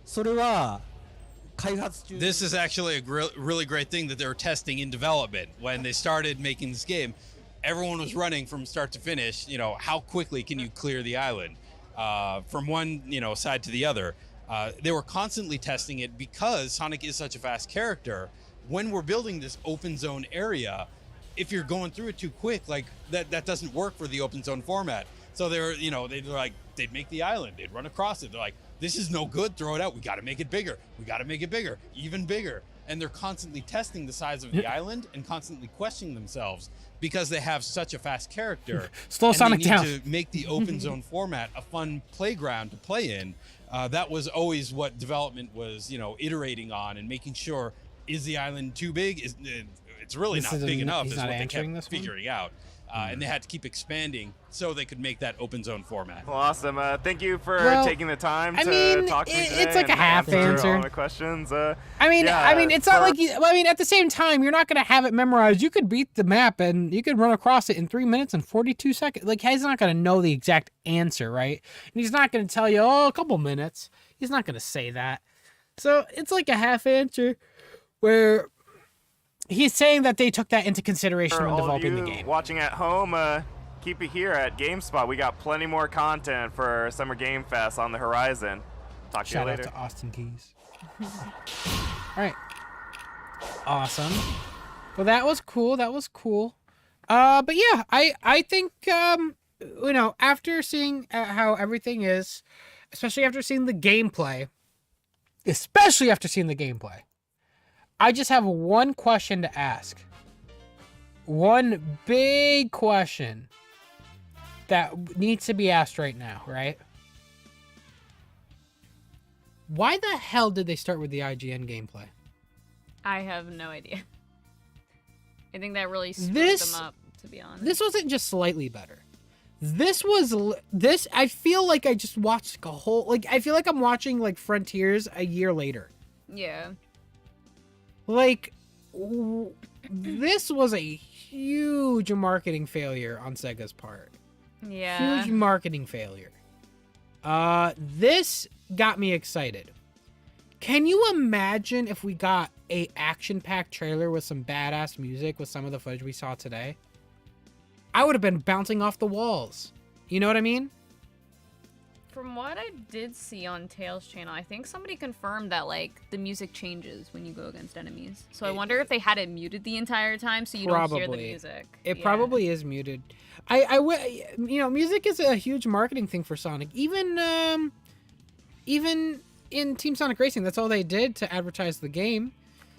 それは開発中 This is actually a really great thing that they were testing in development. When they started making this game, everyone was running from start to finish. How quickly can you clear the island from one side to the other? They were constantly testing it because Sonic is such a fast character. When we're building this open zone area, if you're going through it too quick, that doesn't work for the open zone format. So they'd make the island, they'd run across it. They're like, this is no good, throw it out. We got to make it bigger. We got to make it bigger, even bigger. And they're constantly testing the size of the island and constantly questioning themselves because they have such a fast character. Slow and Sonic they need down. to make the open zone format a fun playground to play in. That was always what development was, iterating on and making sure, is the island too big? It's really This not isn't- big enough he's is not what they answering kept this one? figuring out. And they had to keep expanding so they could make that open zone format. Well, awesome. Thank you for Well, taking the time I to mean, talk to me today. it's like a and half answer. all my questions. I mean, it's not like at the same time, you're not gonna have it memorized. You could beat the map and you could run across it in 3 minutes and 42 seconds. He's not gonna know the exact answer, right? And he's not gonna tell you, a couple minutes. He's not gonna say that. So it's like a half answer, where he's saying that they took that into consideration For when all of developing you the game. watching at home, keep it here at GameSpot. We got plenty more content for Summer Game Fest on the horizon. Talk to Shout you out later. to Austin Keys. All right. Awesome. Well, that was cool. But yeah, I think after seeing how everything is, especially after seeing the gameplay, I just have one question to ask. One big question that needs to be asked right now, right? Why the hell did they start with the IGN gameplay? I have no idea. I think that really screwed This- them up, to be honest. This wasn't just slightly better. I feel like I just watched a whole, I feel like I'm watching Frontiers a year later. Yeah. This was a huge marketing failure on Sega's part. Yeah. Huge marketing failure. This got me excited. Can you imagine if we got a action-packed trailer with some badass music with some of the footage we saw today? I would have been bouncing off the walls. You know what I mean? From what I did see on Tails' channel, I think somebody confirmed that, like, the music changes when you go against enemies. So I wonder if they had it muted the entire time so you don't hear the music. It probably is muted. You know, music is a huge marketing thing for Sonic. Even in Team Sonic Racing, that's all they did to advertise the game.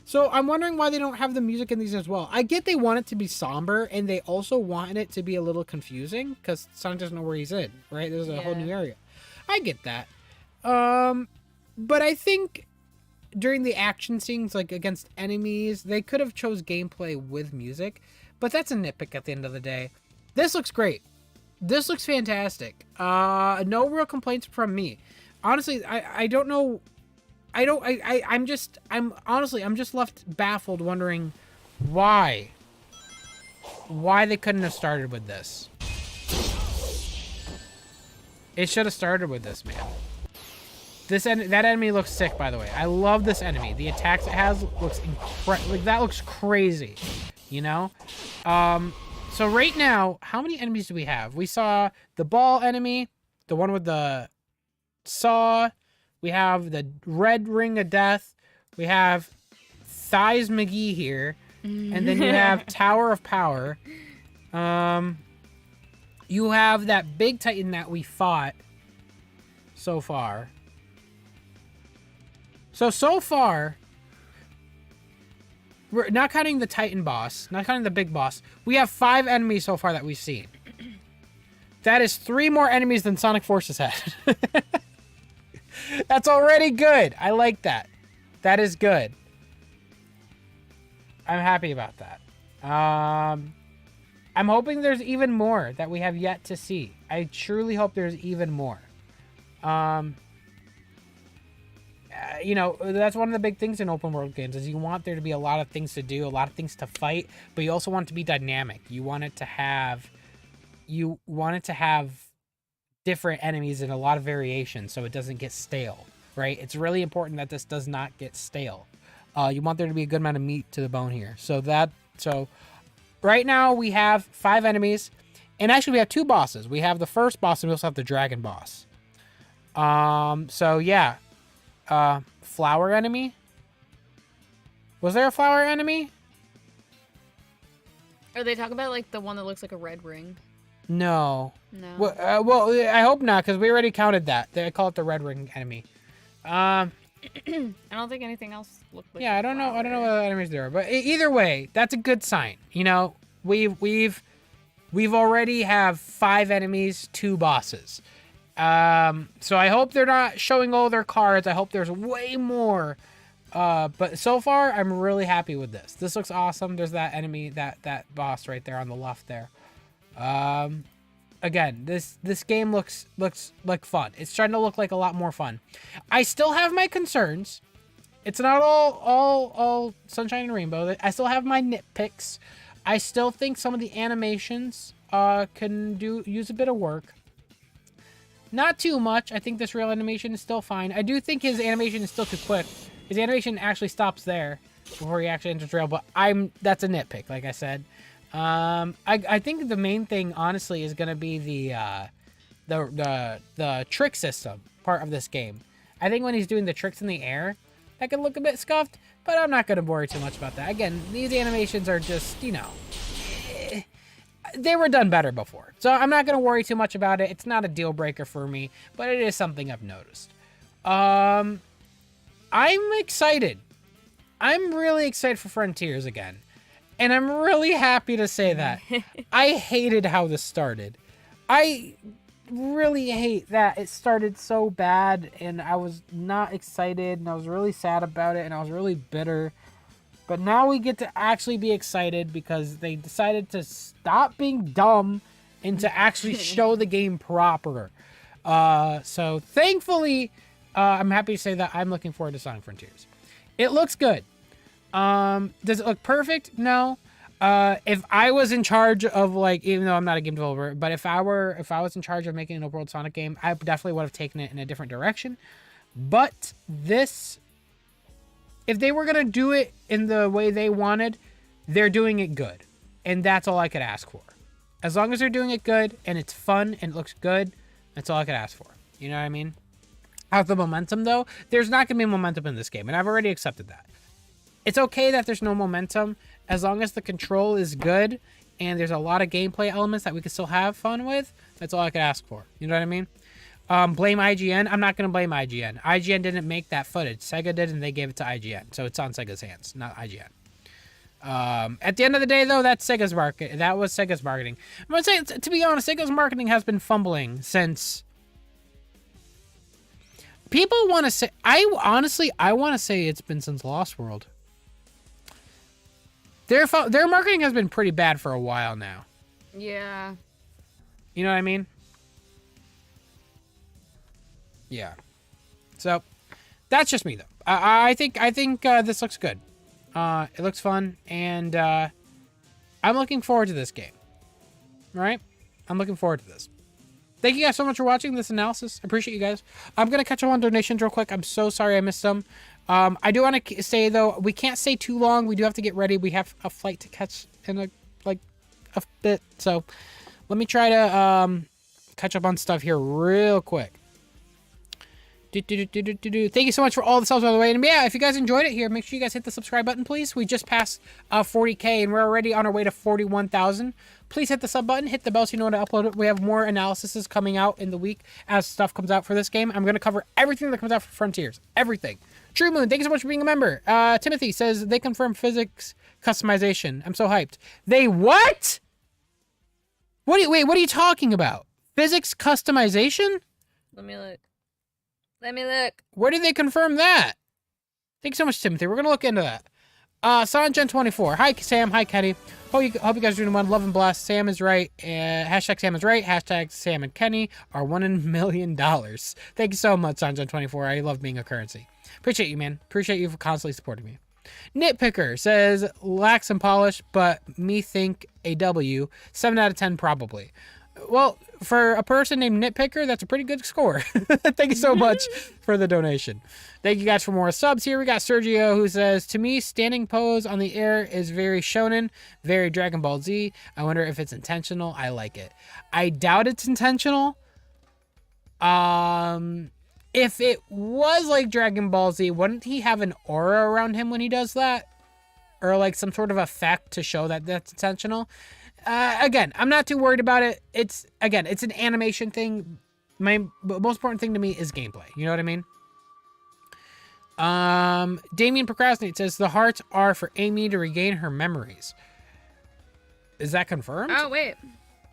So I'm wondering why they don't have the music in these as well. I get they want it to be somber, and they also want it to be a little confusing because Sonic doesn't know where he's in, right? There's a whole new area. I get that. But I think during the action scenes, like against enemies, they could have chose gameplay with music, but that's a nitpick at the end of the day. This looks great. This looks fantastic. No real complaints from me. Honestly, I don't know. I'm just left baffled wondering why they couldn't have started with this. It should have started with this, man. That enemy looks sick, by the way. I love this enemy. The attacks it has looks incredible. Like, that looks crazy, you know? So right now, how many enemies do we have? We saw the ball enemy, the one with the saw. We have the red ring of death. We have Thighs McGee here. And then you have Tower of Power. You have that big Titan that we fought so far. So far, we're not counting the Titan boss, not counting the big boss. We have 5 enemies so far that we've seen. That is 3 more enemies than Sonic Forces had. That's already good. I like that. That is good. I'm happy about that. I'm hoping there's even more that we have yet to see. I truly hope there's even more. You know, that's one of the big things in open world games is you want there to be a lot of things to do, a lot of things to fight, but you also want it to be dynamic. You want it to have different enemies and a lot of variation so it doesn't get stale, right? It's really important that this does not get stale. You want there to be a good amount of meat to the bone here. So right now we have 5 enemies, and actually we have 2 bosses. We have the first boss and we also have the dragon boss. So yeah. Flower enemy? Was there a flower enemy? Are they talking about, like, the one that looks like a red ring? No. No. Well, I hope not, because we already counted that. They call it the red ring enemy. I don't think anything else looked like. Yeah, I don't know what enemies there are, but either way, that's a good sign. You know, we've already have 5 enemies, 2 bosses. So I hope they're not showing all their cards. I hope there's way more. But so far, I'm really happy with this. This looks awesome. There's that enemy, that boss right there on the left there. Again, this game looks like fun. It's starting to look like a lot more fun. I still have my concerns. It's not all sunshine and rainbow. I still have my nitpicks. I still think some of the animations can use a bit of work. Not too much. I think this real animation is still fine. I do think his animation is still too quick. His animation actually stops there before he actually enters rail, but that's a nitpick, like I said. I think the main thing, honestly, is going to be the trick system part of this game. I think when he's doing the tricks in the air, that can look a bit scuffed, but I'm not going to worry too much about that. Again, these animations are just, you know, they were done better before. So I'm not going to worry too much about it. It's not a deal breaker for me, but it is something I've noticed. I'm excited. I'm really excited for Frontiers again. And I'm really happy to say that. I hated how this started. I really hate that it started so bad and I was not excited and I was really sad about it and I was really bitter. But now we get to actually be excited because they decided to stop being dumb and to actually show the game proper. So thankfully, I'm happy to say that I'm looking forward to Sonic Frontiers. It looks good. Does it look perfect? No. If I was in charge of, like, even though I'm not a game developer, but if I was in charge of making an open world Sonic game, I definitely would have taken it in a different direction. But this, if they were going to do it in the way they wanted, they're doing it good. And that's all I could ask for. As long as they're doing it good and it's fun and it looks good, that's all I could ask for. You know what I mean? How's the momentum, though? There's not going to be momentum in this game, and I've already accepted that. It's okay that there's no momentum as long as the control is good and there's a lot of gameplay elements that we can still have fun with. That's all I could ask for. You know what I mean? Blame IGN. I'm not going to blame IGN. IGN didn't make that footage. Sega did, and they gave it to IGN. So it's on Sega's hands, not IGN. At the end of the day, though, that's Sega's market. That was Sega's marketing. I'm going to say, to be honest, Sega's marketing has been fumbling since... People want to say... I want to say it's been since Lost World. Their marketing has been pretty bad for a while now. Yeah. You know what I mean? Yeah. So, that's just me, though. I think this looks good. It looks fun, and I'm looking forward to this game. All right? I'm looking forward to this. Thank you guys so much for watching this analysis. I appreciate you guys. I'm going to catch up on donations real quick. I'm so sorry I missed some. I do want to say, though, we can't stay too long. We do have to get ready. We have a flight to catch in a bit. So let me try to catch up on stuff here real quick. Thank you so much for all the subs, by the way. And yeah, if you guys enjoyed it here, make sure you guys hit the subscribe button, please. We just passed 40K, and we're already on our way to 41,000. Please hit the sub button, hit the bell so you know when to upload it. We have more analyses coming out in the week as stuff comes out for this game. I'm going to cover everything that comes out for Frontiers. Everything. True Moon, thank you so much for being a member. Timothy says they confirm physics customization. I'm so hyped. They what? What are you talking about? Physics customization? Let me look. Where did they confirm that? Thank you so much, Timothy. We're going to look into that. SonGen24. Hi, Sam. Hi, Kenny. Hope you guys are doing well. Love and bless. Sam is right. Hashtag Sam is right. Hashtag Sam and Kenny are $1 in a million. Thank you so much, SonGen24. I love being a currency. Appreciate you, man. Appreciate you for constantly supporting me. Nitpicker says, lacks in polish, but me think a W. 7 out of 10 probably. Well, for a person named Nitpicker, that's a pretty good score. Thank you so much for the donation. Thank you guys for more subs here. We got Sergio who says, to me, standing pose on the air is very shonen, very Dragon Ball Z. I wonder if it's intentional. I like it. I doubt it's intentional. If it was like Dragon Ball Z, wouldn't he have an aura around him when he does that? Or like some sort of effect to show that that's intentional? Again, I'm not too worried about it. It's an animation thing. My most important thing to me is gameplay. You know what I mean? Damien Procrastinates says the hearts are for Amy to regain her memories. Is that confirmed? Oh, wait.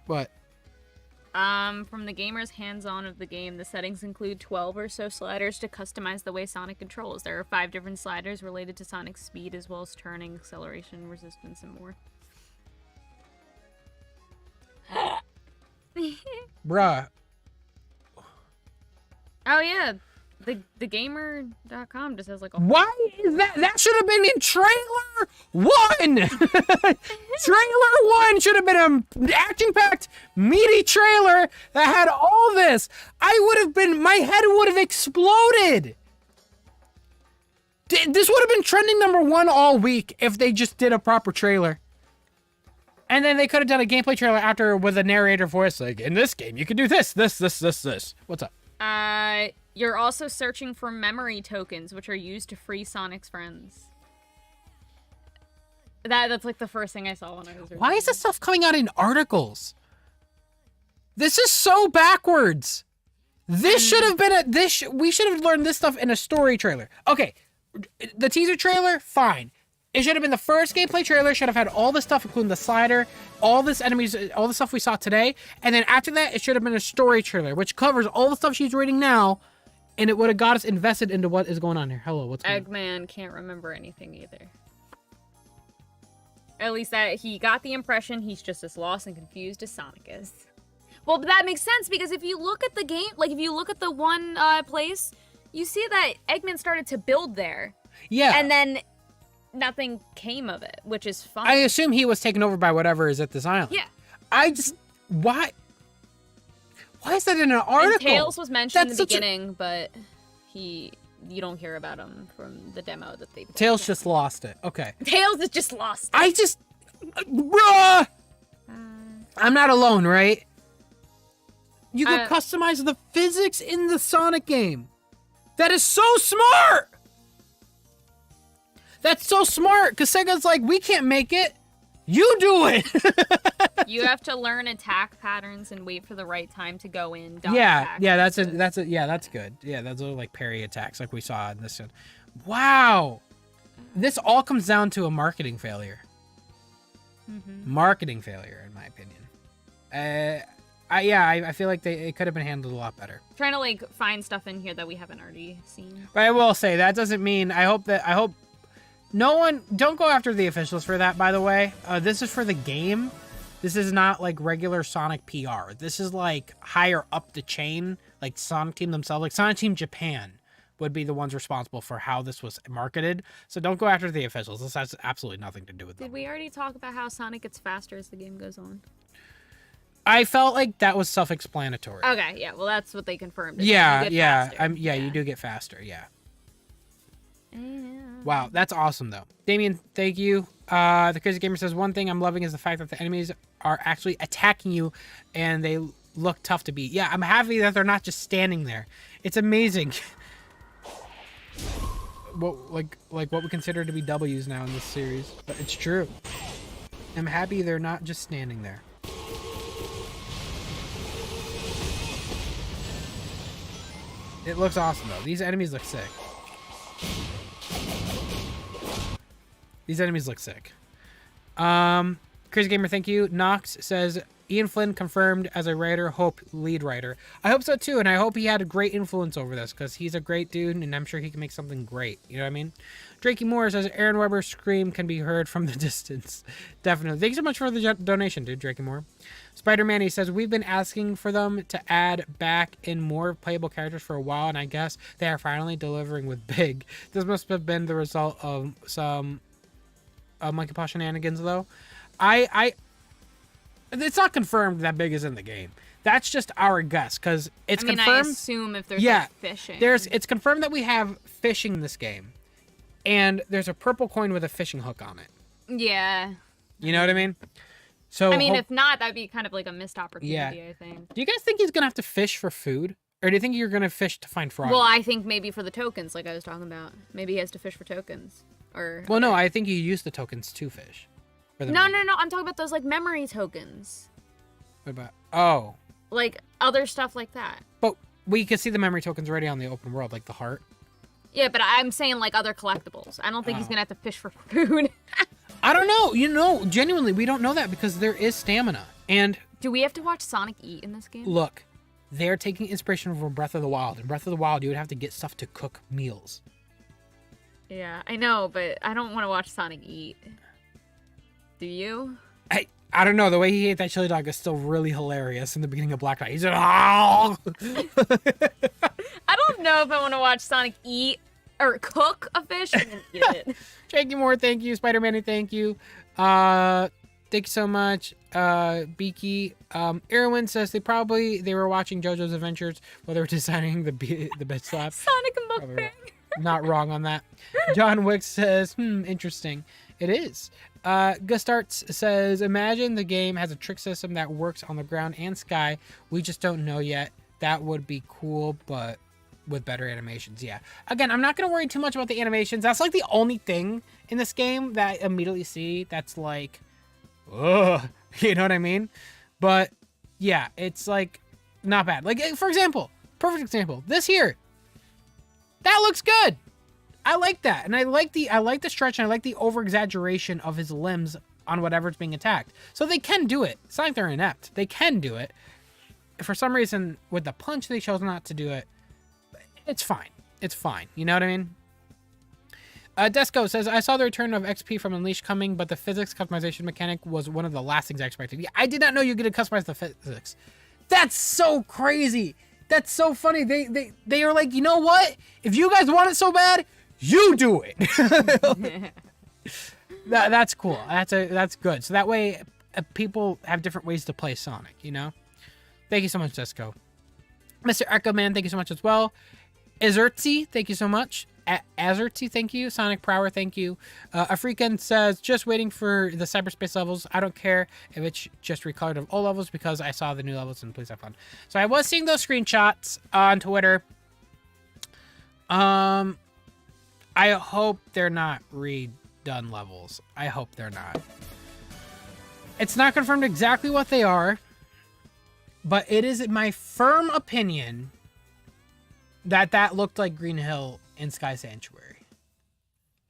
What? From the gamer's hands-on of the game, the settings include 12 or so sliders to customize the way Sonic controls. There are 5 different sliders related to Sonic's speed, as well as turning, acceleration, resistance, and more. Bruh. Oh yeah, the gamer.com just has like a Why is that should have been in trailer 1. Trailer 1 should have been an action-packed meaty trailer that had all this. My head would have exploded. This would have been trending #1 all week if they just did a proper trailer. And then they could have done a gameplay trailer after with a narrator voice, like, in this game, you can do this. What's up? You're also searching for memory tokens, which are used to free Sonic's friends. That's like the first thing I saw when I was reading. Why is this stuff coming out in articles? This is so backwards. This should have been we should have learned this stuff in a story trailer. Okay, the teaser trailer, fine. It should have been the first gameplay trailer, should have had all the stuff, including the slider, all this enemies, all the stuff we saw today. And then after that, it should have been a story trailer, which covers all the stuff she's reading now. And it would have got us invested into what is going on here. Hello, what's going on? Eggman can't remember anything either. At least that he got the impression he's just as lost and confused as Sonic is. Well, but that makes sense because if you look at the game, like if you look at the one place, you see that Eggman started to build there. Yeah. And then nothing came of it, which is fine. I assume he was taken over by whatever is at this island. Yeah. Why is that in an article? And Tails was mentioned in the beginning, but you don't hear about him from the demo that they played. Tails just lost it. Okay. Tails is just lost it. Bruh! I'm not alone, right? You can customize the physics in the Sonic game. That is so smart! That's so smart, because Sega's like, we can't make it. You do it! You have to learn attack patterns and wait for the right time to go in. Yeah, that's good. Yeah, those are like parry attacks like we saw in this one. Wow! This all comes down to a marketing failure. Marketing failure, in my opinion. I feel like it could have been handled a lot better. Trying to like find stuff in here that we haven't already seen. But I will say that doesn't mean I hope no one don't go after the officials for that. By the way, this is for the game. This is not like regular Sonic PR. This is like higher up the chain, like Sonic Team themselves, like Sonic Team Japan would be the ones responsible for how this was marketed. So don't go after the officials. This has absolutely nothing to do with them. Did we already talk about how Sonic gets faster as the game goes on? I felt like that was self-explanatory. Okay, yeah. Well, that's what they confirmed. Yeah. You do get faster. Yeah. Wow, that's awesome though. Damien, thank you. The Crazy Gamer says, one thing I'm loving is the fact that the enemies are actually attacking you and they look tough to beat. Yeah, I'm happy that they're not just standing there. It's amazing. What what we consider to be W's now in this series. But it's true. I'm happy they're not just standing there. It looks awesome though. These enemies look sick. These enemies look sick. Crazy Gamer, thank you. Nox says, Ian Flynn confirmed as a writer, Hope lead writer. I hope so too, and I hope he had a great influence over this, because he's a great dude, and I'm sure he can make something great. You know what I mean? Drakey Moore says, Aaron Weber's scream can be heard from the distance. Definitely. Thank you so much for the donation, dude, Drakey Moore. Spider-Man, he says, we've been asking for them to add back in more playable characters for a while, and I guess they are finally delivering with Big. This must have been the result of some Monkey Paw shenanigans, though. It's not confirmed that Big is in the game. That's just our guess, because it's confirmed. I assume if there's like fishing. It's confirmed that we have fishing in this game, and there's a purple coin with a fishing hook on it. Yeah. You know what I mean? So I mean, if not, that'd be kind of like a missed opportunity, yeah. I think. Do you guys think he's gonna have to fish for food, or do you think you're gonna fish to find frog? Well, I think maybe for the tokens, like I was talking about. Maybe he has to fish for tokens, or. Well, no, I think you use the tokens to fish. No. I'm talking about those like memory tokens. What about? Oh. Like other stuff like that. But we can see the memory tokens already on the open world, like the heart. Yeah, but I'm saying like other collectibles. I don't think he's gonna have to fish for food. I don't know. You know, genuinely, we don't know that because there is stamina. And do we have to watch Sonic eat in this game? Look, they're taking inspiration from Breath of the Wild. In Breath of the Wild, you would have to get stuff to cook meals. Yeah, I know, but I don't want to watch Sonic eat. Do you? I don't know. The way he ate that chili dog is still really hilarious in the beginning of Black Knight. He's like, oh! I don't know if I want to watch Sonic eat or cook a fish and then eat it. Jackie Moore, thank you. Spider-Man, thank you. Thank you so much. Beaky. Erwin says they were watching JoJo's Adventures while they were designing the bed slap. Sonic and mukbang. Not wrong on that. John Wicks says, interesting. It is. Gustarts says, imagine the game has a trick system that works on the ground and sky. We just don't know yet. That would be cool, but with better animations. Yeah. Again, I'm not going to worry too much about the animations. That's like the only thing in this game that I immediately see that's like, ugh. You know what I mean? But yeah, it's like not bad. Like, for example, perfect example, this here. That looks good. I like that, and I like the stretch, and I like the over-exaggeration of his limbs on whatever's being attacked. So they can do it. It's not like they're inept. They can do it. For some reason, with the punch, they chose not to do it. It's fine. It's fine. You know what I mean? Desco says, I saw the return of XP from Unleashed coming, but the physics customization mechanic was one of the last things I expected. Yeah, I did not know you could customize the physics. That's so crazy. That's so funny. They are like, you know what? If you guys want it so bad, you do it. That's cool. That's good. So that way, people have different ways to play Sonic. You know. Thank you so much, Desco. Mr. Echo Man, thank you so much as well. Izertzi, thank you so much. Azerty, thank you. Sonic Prower, thank you. African says, just waiting for the cyberspace levels. I don't care if it's just recolored of old levels because I saw the new levels and please have fun. So I was seeing those screenshots on Twitter. I hope they're not redone levels. I hope they're not. It's not confirmed exactly what they are, but it is my firm opinion that looked like Green Hill in Sky Sanctuary.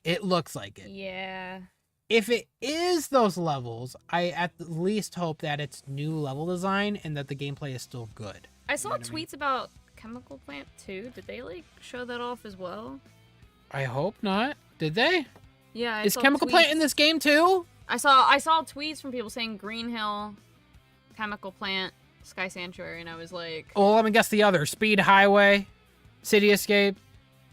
It looks like it. Yeah. If it is those levels, I at least hope that it's new level design and that the gameplay is still good. I saw tweets about Chemical Plant 2. Did they like show that off as well? I hope not. Did they? Yeah. Is Chemical Plant in this game too? I saw tweets from people saying Green Hill, Chemical Plant, Sky Sanctuary, and I was like, Oh, let me guess the other. Speed Highway, City Escape.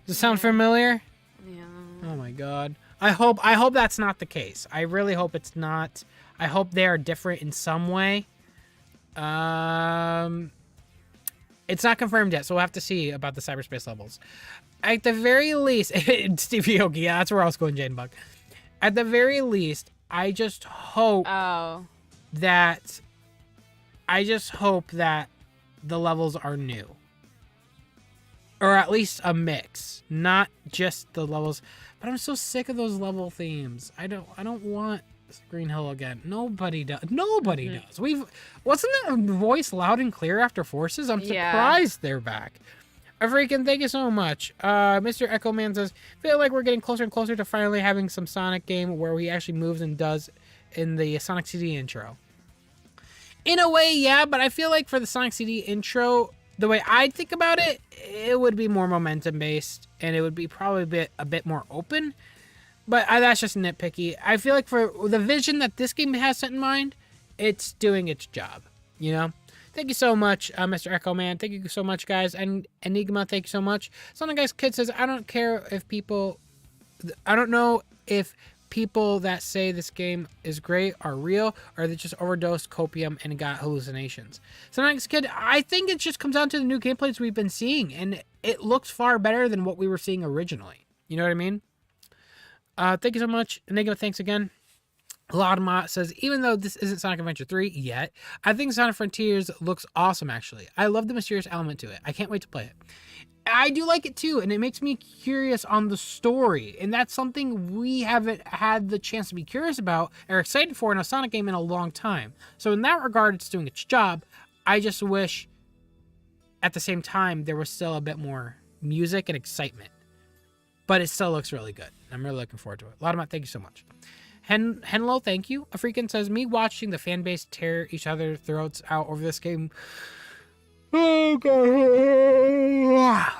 Does it sound familiar? yeah. Oh my god. I hope that's not the case. I really hope it's not. I hope they are different in some way. It's not confirmed yet, so we'll have to see about the cyberspace levels. At the very least, Stevie Aoki, yeah, that's where I was going, Jane Buck. At the very least, I just hope that the levels are new. Or at least a mix, not just the levels. But I'm so sick of those level themes. I don't want Green Hill again. Nobody does. Nobody does. Wasn't that voice loud and clear after Forces? I'm surprised they're back. Freaking thank you so much. Mr. Echo Man says, feel like we're getting closer and closer to finally having some Sonic game where he actually moves and does in the Sonic CD intro. In a way, yeah, but I feel like for the Sonic CD intro, the way I think about it, it would be more momentum based and it would be probably a bit more open. But that's just nitpicky. I feel like for the vision that this game has set in mind, it's doing its job, you know? Thank you so much, Mr. Echo Man. Thank you so much, guys. And Enigma, thank you so much. Something Guys Kid says, I don't know if people that say this game is great are real or they just overdosed copium and got hallucinations. Something Guys Kid, I think it just comes down to the new gameplays we've been seeing, and it looks far better than what we were seeing originally. You know what I mean? Thank you so much. Enigma, thanks again. Laudma says, even though this isn't Sonic Adventure 3 yet, I think Sonic Frontiers looks awesome, actually. I love the mysterious element to it. I can't wait to play it. I do like it, too, and it makes me curious on the story, and that's something we haven't had the chance to be curious about or excited for in a Sonic game in a long time. So in that regard, it's doing its job. I just wish, at the same time, there was still a bit more music and excitement. But it still looks really good. I'm really looking forward to it. Laudma, thank you so much. Henlo, thank you. African says, me watching the fan base tear each other's throats out over this game. Oh, God.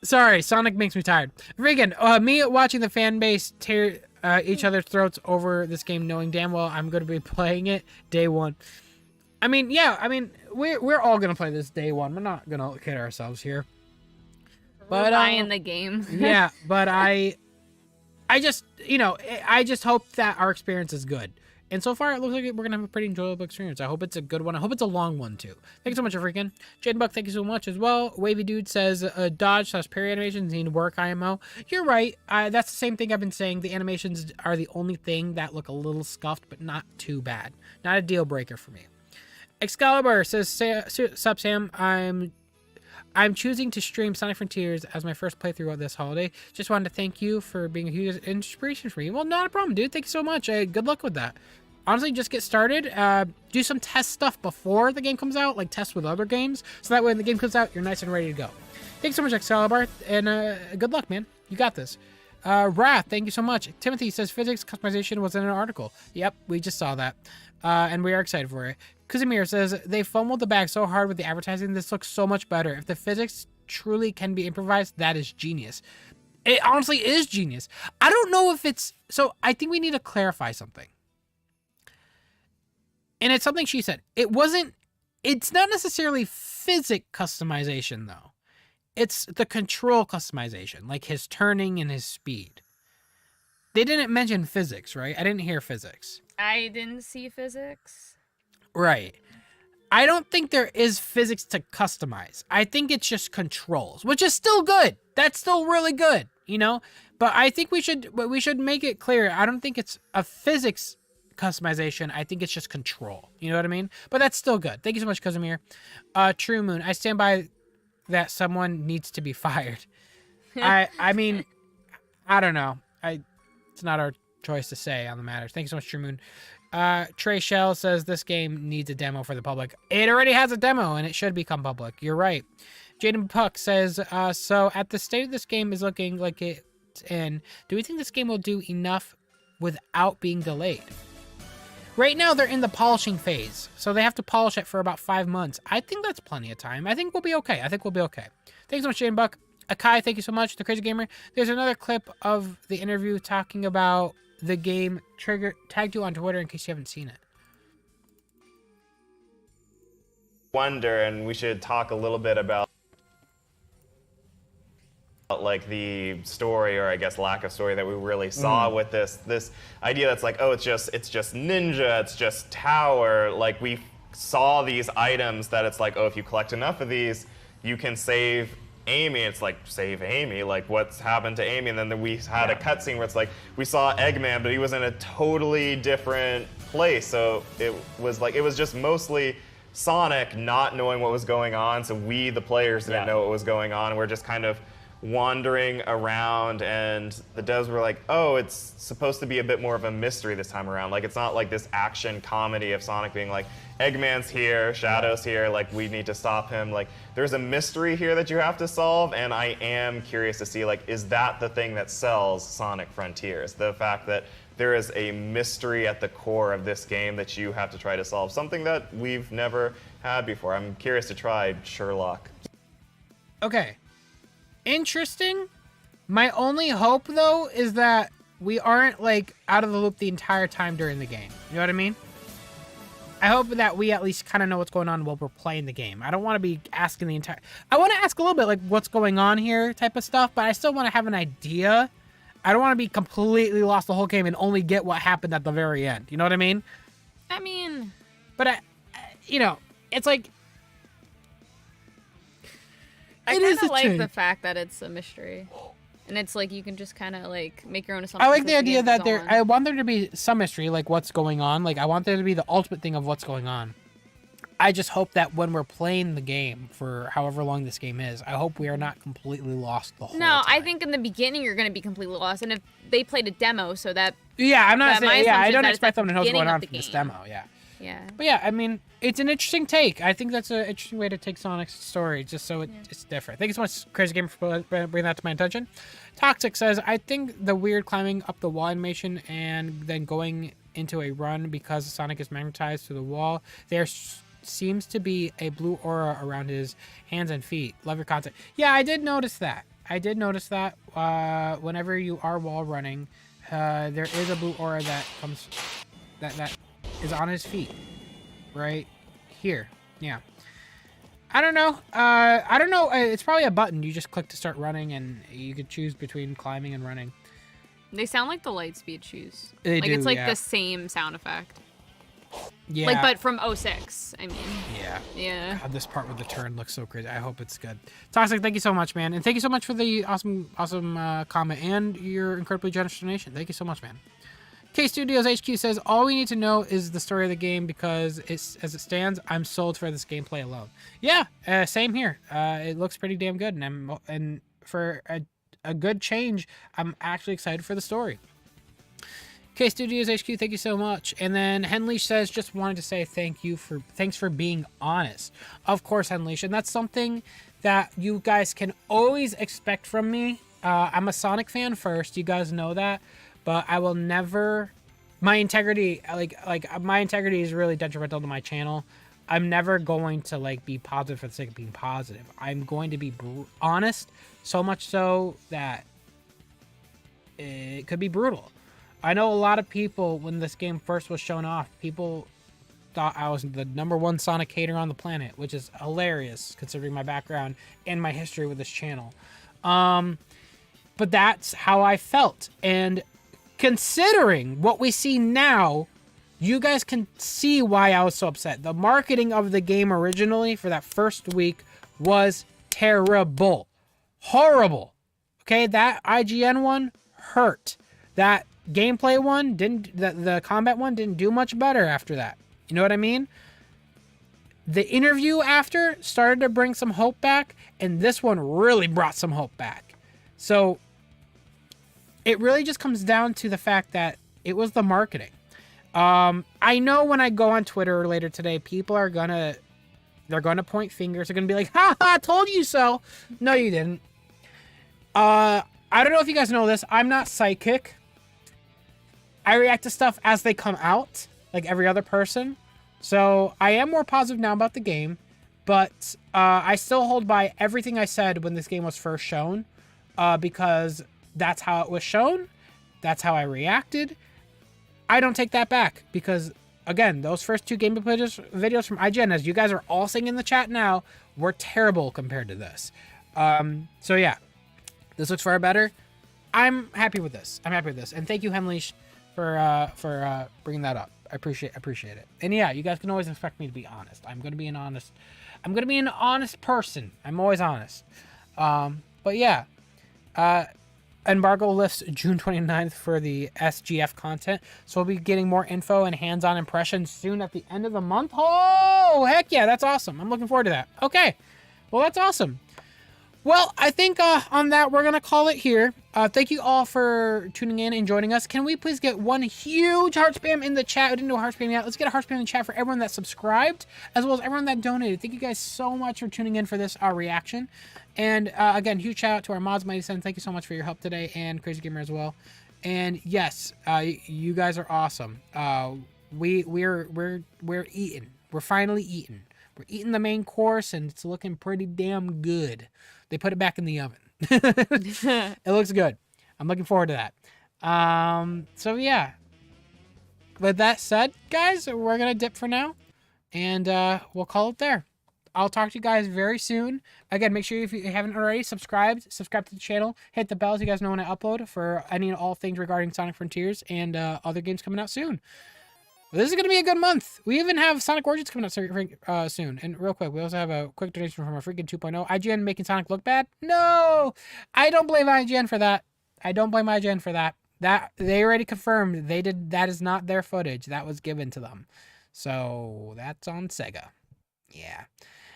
Sorry, Sonic makes me tired. African, me watching the fan base tear each other's throats over this game, knowing damn well I'm going to be playing it day one. I mean, yeah, we're all going to play this day one. We're not going to kid ourselves here. But buying the game. Yeah, but I just hope that our experience is good. And so far, it looks like we're going to have a pretty enjoyable experience. I hope it's a good one. I hope it's a long one, too. Thank you so much, African. Jaden Buck, thank you so much as well. Wavy Dude says, dodge/parry animations need work, IMO. You're right. That's the same thing I've been saying. The animations are the only thing that look a little scuffed, but not too bad. Not a deal breaker for me. Excalibur says, sup, Sam. I'm choosing to stream Sonic Frontiers as my first playthrough of this holiday. Just wanted to thank you for being a huge inspiration for me. Well, not a problem, dude. Thank you so much. Good luck with that. Honestly, just get started. Do some test stuff before the game comes out, like test with other games. So that way when the game comes out, you're nice and ready to go. Thanks so much, Excalibur. And good luck, man. You got this. Wrath, thank you so much. Timothy says physics customization was in an article. Yep, we just saw that. And we are excited for it. Kuzimir says, they fumbled the bag so hard with the advertising. This looks so much better. If the physics truly can be improvised, that is genius. It honestly is genius. I don't know if it's... So I think we need to clarify something. And it's something she said. It's not necessarily physics customization, though. It's the control customization, like his turning and his speed. They didn't mention physics, right? I didn't hear physics. I didn't see physics. Right. I don't think there is physics to customize. I think it's just controls, which is still good. That's still really good, you know? But I think we should make it clear. I don't think it's a physics customization. I think it's just control. You know what I mean? But that's still good. Thank you so much, Casimir. True Moon, I stand by that someone needs to be fired. I mean, I don't know. It's not our choice to say on the matter. Thank you so much, True Moon. Trey Shell says this game needs a demo for the public. It already has a demo and it should become public. You're right. Jaden Puck says, so at the state of this game is looking like it's in, do we think this game will do enough without being delayed? Right now they're in the polishing phase, so they have to polish it for about 5 months. I think that's plenty of time. I think we'll be okay. Thanks so much, Jaden Buck. Akai, thank you so much. The Crazy Gamer. There's another clip of the interview talking about the game. Tagged you on Twitter in case you haven't seen it. Wonder, and we should talk a little bit about like the story, or I guess lack of story, that we really saw with this idea that's like, oh, it's just ninja, it's just tower. Like, we saw these items that it's like, oh, if you collect enough of these, you can save Amy. It's like, save Amy? Like, what's happened to Amy? And then we had a cutscene where it's like, we saw Eggman, but he was in a totally different place. So it was just mostly Sonic not knowing what was going on. So we, the players, didn't know what was going on. We're just kind of wandering around, and the devs were like, oh, it's supposed to be a bit more of a mystery this time around. Like, it's not like this action comedy of Sonic being like, Eggman's here, Shadow's here, like, we need to stop him. Like, there's a mystery here that you have to solve, and I am curious to see, like, is that the thing that sells Sonic Frontiers? The fact that there is a mystery at the core of this game that you have to try to solve, something that we've never had before. I'm curious to try Sherlock. Okay. Interesting. My only hope, though, is that we aren't, like, out of the loop the entire time during the game. You know what I mean? I hope that we at least kind of know what's going on while we're playing the game. I don't want to be asking the entire... I want to ask a little bit, like, what's going on here type of stuff, but I still want to have an idea. I don't want to be completely lost the whole game and only get what happened at the very end. You know what I mean? But, you know, it's like... I kind of like the fact that it's a mystery. And it's like you can just kind of like make your own assumptions. I like the idea that I want there to be some mystery, like what's going on. Like, I want there to be the ultimate thing of what's going on. I just hope that when we're playing the game for however long this game is, I hope we are not completely lost the whole time. No, I think in the beginning you're going to be completely lost. And if they played a demo so that... Yeah, I'm not saying... Yeah, I don't expect them to know what's going on from this demo, yeah. Yeah. But yeah, I mean, it's an interesting take. I think that's an interesting way to take Sonic's story, just so it's different. Thank you so much, Crazy Gamer, for bringing that to my attention. Toxic says, I think the weird climbing up the wall animation and then going into a run because Sonic is magnetized to the wall, there seems to be a blue aura around his hands and feet. Love your content. Yeah, I did notice that. Whenever you are wall running, there is a blue aura that comes... that is on his feet, right here. Yeah. I don't know. It's probably a button. You just click to start running, and you could choose between climbing and running. They sound like the Lightspeed shoes. They do, it's like the same sound effect. Yeah. Like, but from 06, I mean. Yeah. Yeah. God, this part with the turn looks so crazy. I hope it's good. Toxic, thank you so much, man. And thank you so much for the awesome comment and your incredibly generous donation. Thank you so much, man. K Studios HQ says, all we need to know is the story of the game because as it stands, I'm sold for this gameplay alone. Yeah, same here. It looks pretty damn good, and for a good change, I'm actually excited for the story. K Studios HQ, thank you so much. And then Henleash says, just wanted to say thanks for being honest. Of course, Henleash, and that's something that you guys can always expect from me. I'm a Sonic fan first, you guys know that. But I will never, my integrity is really detrimental to my channel. I'm never going to like be positive for the sake of being positive. I'm going to be honest, so much so that it could be brutal. I know a lot of people, when this game first was shown off, people thought I was the #1 Sonic hater on the planet, which is hilarious considering my background and my history with this channel. But that's how I felt. And considering what we see now, you guys can see why I was so upset. The marketing of the game originally for that first week was terrible. Horrible. Okay, that IGN one hurt. That gameplay one didn't. The combat one didn't do much better after that. You know what I mean? The interview after started to bring some hope back, and this one really brought some hope back. So it really just comes down to the fact that it was the marketing. I know when I go on Twitter later today, people are gonna point fingers. They're gonna be like, "Ha ha! Told you so." No, you didn't. I don't know if you guys know this. I'm not psychic. I react to stuff as they come out, like every other person. So I am more positive now about the game, but I still hold by everything I said when this game was first shown, because that's how it was shown. That's how I reacted. I don't take that back because, again, those first 2 gameplay videos from IGN, as you guys are all saying in the chat now, were terrible compared to this. So yeah, this looks far better. I'm happy with this. And thank you, Hemleash, for bringing that up. I appreciate it. And yeah, you guys can always expect me to be honest. I'm gonna be an honest person. I'm always honest. But yeah, embargo lifts June 29th for the SGF content, so we'll be getting more info and hands-on impressions soon at the end of the month. Oh, heck yeah, that's awesome. I'm looking forward to that. Okay, well, that's awesome. Well, I think on that, we're going to call it here. Thank you all for tuning in and joining us. Can we please get one huge heart spam in the chat? We didn't do a heart spam yet. Let's get a heart spam in the chat for everyone that subscribed, as well as everyone that donated. Thank you guys so much for tuning in for this reaction. And again, huge shout out to our mods, Mighty Sen. Thank you so much for your help today, and Crazy Gamer as well. And yes, you guys are awesome. We're eating. We're finally eating. We're eating the main course, and it's looking pretty damn good. They put it back in the oven. It looks good. I'm looking forward to that. So yeah. With that said, guys, we're going to dip for now. And we'll call it there. I'll talk to you guys very soon. Again, make sure if you haven't already, subscribe to the channel. Hit the bell so you guys know when I upload for any and all things regarding Sonic Frontiers and other games coming out soon. This is going to be a good month. We even have Sonic Origins coming out soon. And real quick, we also have a quick donation from our freaking 2.0. IGN making Sonic look bad? No! I don't blame IGN for that. That they already confirmed that is not their footage. That was given to them. So that's on Sega. Yeah.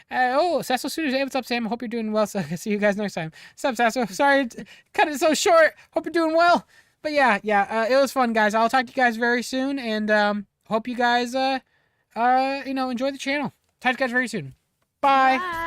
Sasso Studios. Hey, what's up, Sam? I hope you're doing well. So see you guys next time. What's up, Sasso? Sorry to cut it so short. Hope you're doing well. But yeah, it was fun, guys. I'll talk to you guys very soon, and hope you guys enjoy the channel. Talk to you guys very soon. Bye.